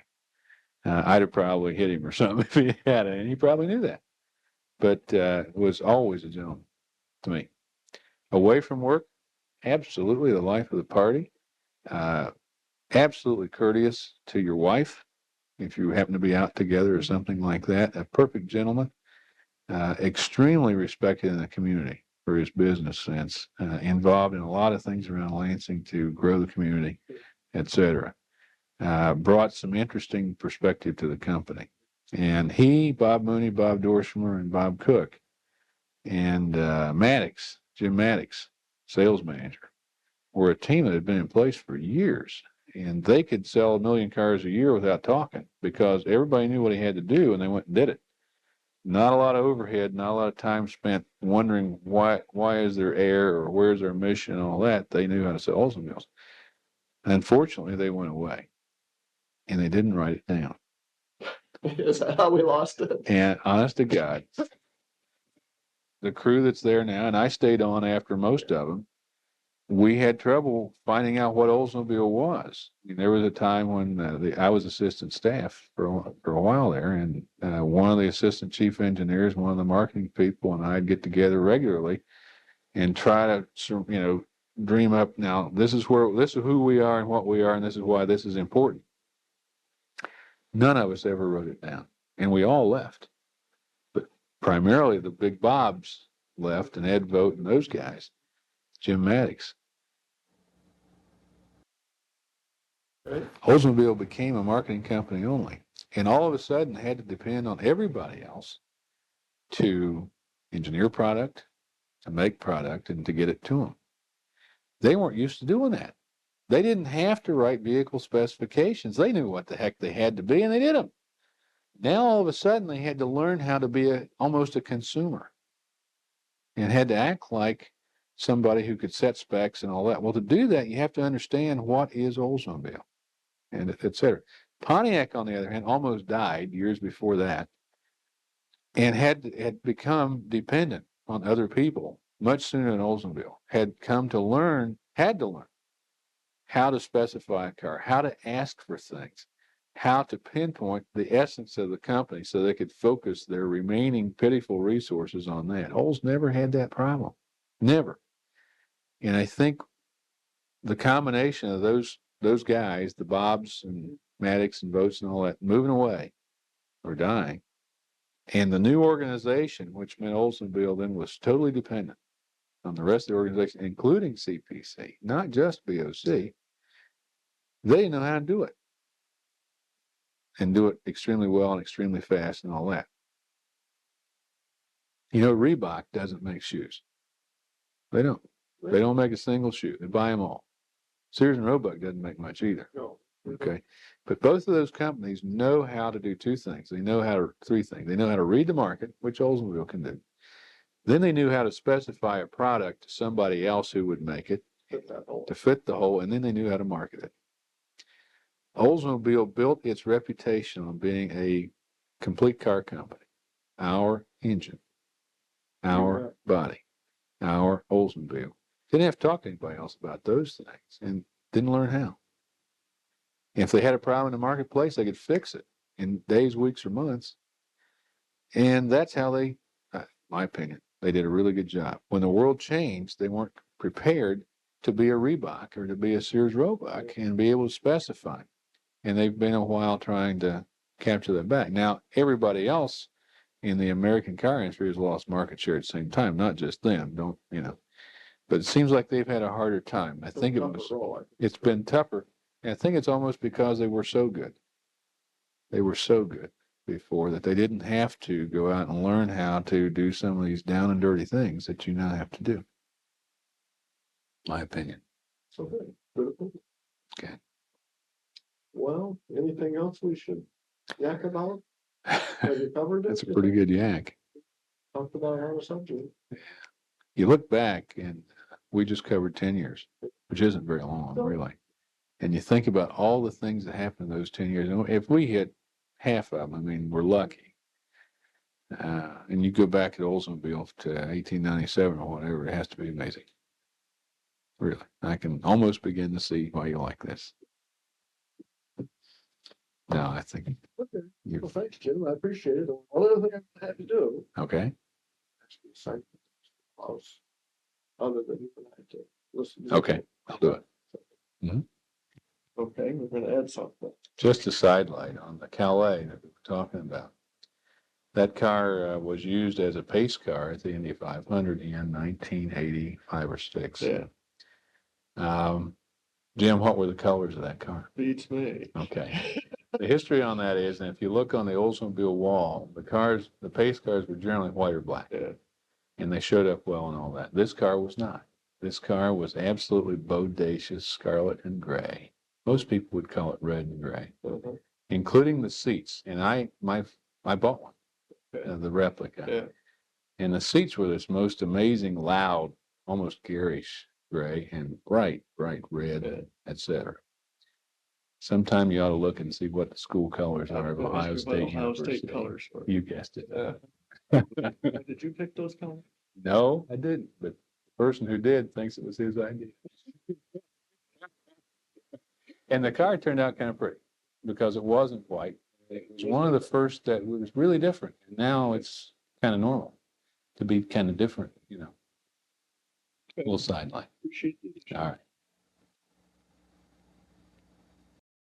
I'd have probably hit him or something if he had it, and he probably knew that. But was always a gentleman to me. Away from work, absolutely the life of the party. Absolutely courteous to your wife if you happen to be out together or something like that. A perfect gentleman. Extremely respected in the community for his business sense. Involved in a lot of things around Lansing to grow the community, etc. Brought some interesting perspective to the company. And he, Bob Mooney, Bob Dorshimer, and Bob Cook, and Maddox, Jim Maddox, sales manager, were a team that had been in place for years. And they could sell 1 million cars a year without talking because everybody knew what he had to do, and they went and did it. Not a lot of overhead, not a lot of time spent wondering why is there air or where's their mission and all that. They knew how to sell Oldsmobiles. Unfortunately, they went away, and they didn't write it down. Is that how we lost it? And honest to God, the crew that's there now, and I stayed on after most of them, we had trouble finding out what Oldsmobile was. I mean, there was a time when I was assistant staff for a while there, and one of the assistant chief engineers, one of the marketing people, and I'd get together regularly and try to, dream up. Now, this is who we are and what we are, and this is why this is important. None of us ever wrote it down, and we all left. But primarily the big Bobs left, and Ed Vogt and those guys, Jim Maddox. Oldsmobile became a marketing company only, and all of a sudden had to depend on everybody else to engineer product, to make product, and to get it to them. They weren't used to doing that. They didn't have to write vehicle specifications. They knew what the heck they had to be, and they did them. Now all of a sudden they had to learn how to be almost a consumer, and had to act like somebody who could set specs and all that. Well, to do that, you have to understand what is Oldsmobile, and et cetera. Pontiac, on the other hand, almost died years before that, and had become dependent on other people much sooner than Oldsmobile. Had to learn how to specify a car, how to ask for things, how to pinpoint the essence of the company so they could focus their remaining pitiful resources on that. Olds never had that problem. Never. And I think the combination of those guys, the Bobs and Maddox and Votes and all that, moving away or dying, and the new organization, which meant Oldsmobile then was totally dependent on the rest of the organization, including CPC, not just BOC. They didn't know how to do it. and do it extremely well and extremely fast and all that. You know, Reebok doesn't make shoes. They don't. They don't make a single shoe. They buy them all. Sears and Roebuck doesn't make much either. No. Okay. But both of those companies know how to do three things. They know how to read the market, which Oldsmobile can do. Then they knew how to specify a product to somebody else who would make it to fit the hole, and then they knew how to market it. Oldsmobile built its reputation on being a complete car company. Our engine, our body, our Oldsmobile. Didn't have to talk to anybody else about those things and didn't learn how. If they had a problem in the marketplace, they could fix it in days, weeks, or months. And that's how they, my opinion, they did a really good job. When the world changed, they weren't prepared to be a Reebok or to be a Sears Roebuck and be able to specify. And they've been a while trying to capture that back. Now, everybody else in the American car industry has lost market share at the same time, not just them, but it seems like they've had a harder time. I think it's been tougher. And I think it's almost because they were so good. They were so good before that they didn't have to go out and learn how to do some of these down and dirty things that you now have to do. My opinion. So good. Okay. Well, anything else we should yak about? Have you covered it? That's a pretty good yak. Talked about our subject. You look back and we just covered 10 years, which isn't very long, really. And you think about all the things that happened in those 10 years. And if we hit half of them, I mean, we're lucky. And you go back to Oldsmobile to 1897 or whatever, it has to be amazing. Really. I can almost begin to see why you like this. No, I think. Okay. Well, thanks, Jim. I appreciate it. One other thing I had to do. Okay. Actually, sign the house. Other than you and I to listen. Okay. I'll do it. Mm-hmm. Okay, we're going to add something. Just a sidelight on the Calais that we were talking about. That car was used as a pace car at the Indy 500 in 1985 or 6. Yeah, Jim, what were the colors of that car? beats me. Okay. The history on that is, and if you look on the Oldsmobile wall, the pace cars were generally white or black. Yeah. And they showed up well and all that. This car was not. This car was absolutely bodacious scarlet and gray. Most people would call it red and gray, including the seats. And I bought one, the replica. Yeah. And the seats were this most amazing, loud, almost garish gray and bright red, etc. Sometime you ought to look and see what the school colors are of Ohio State University. Colors. You guessed it. Did you pick those colors? No, I didn't. But the person who did thinks it was his idea. And the car turned out kind of pretty because it wasn't white. It was one of the first that was really different. And now it's kind of normal to be kind of different, A little sideline. Appreciate it. All right.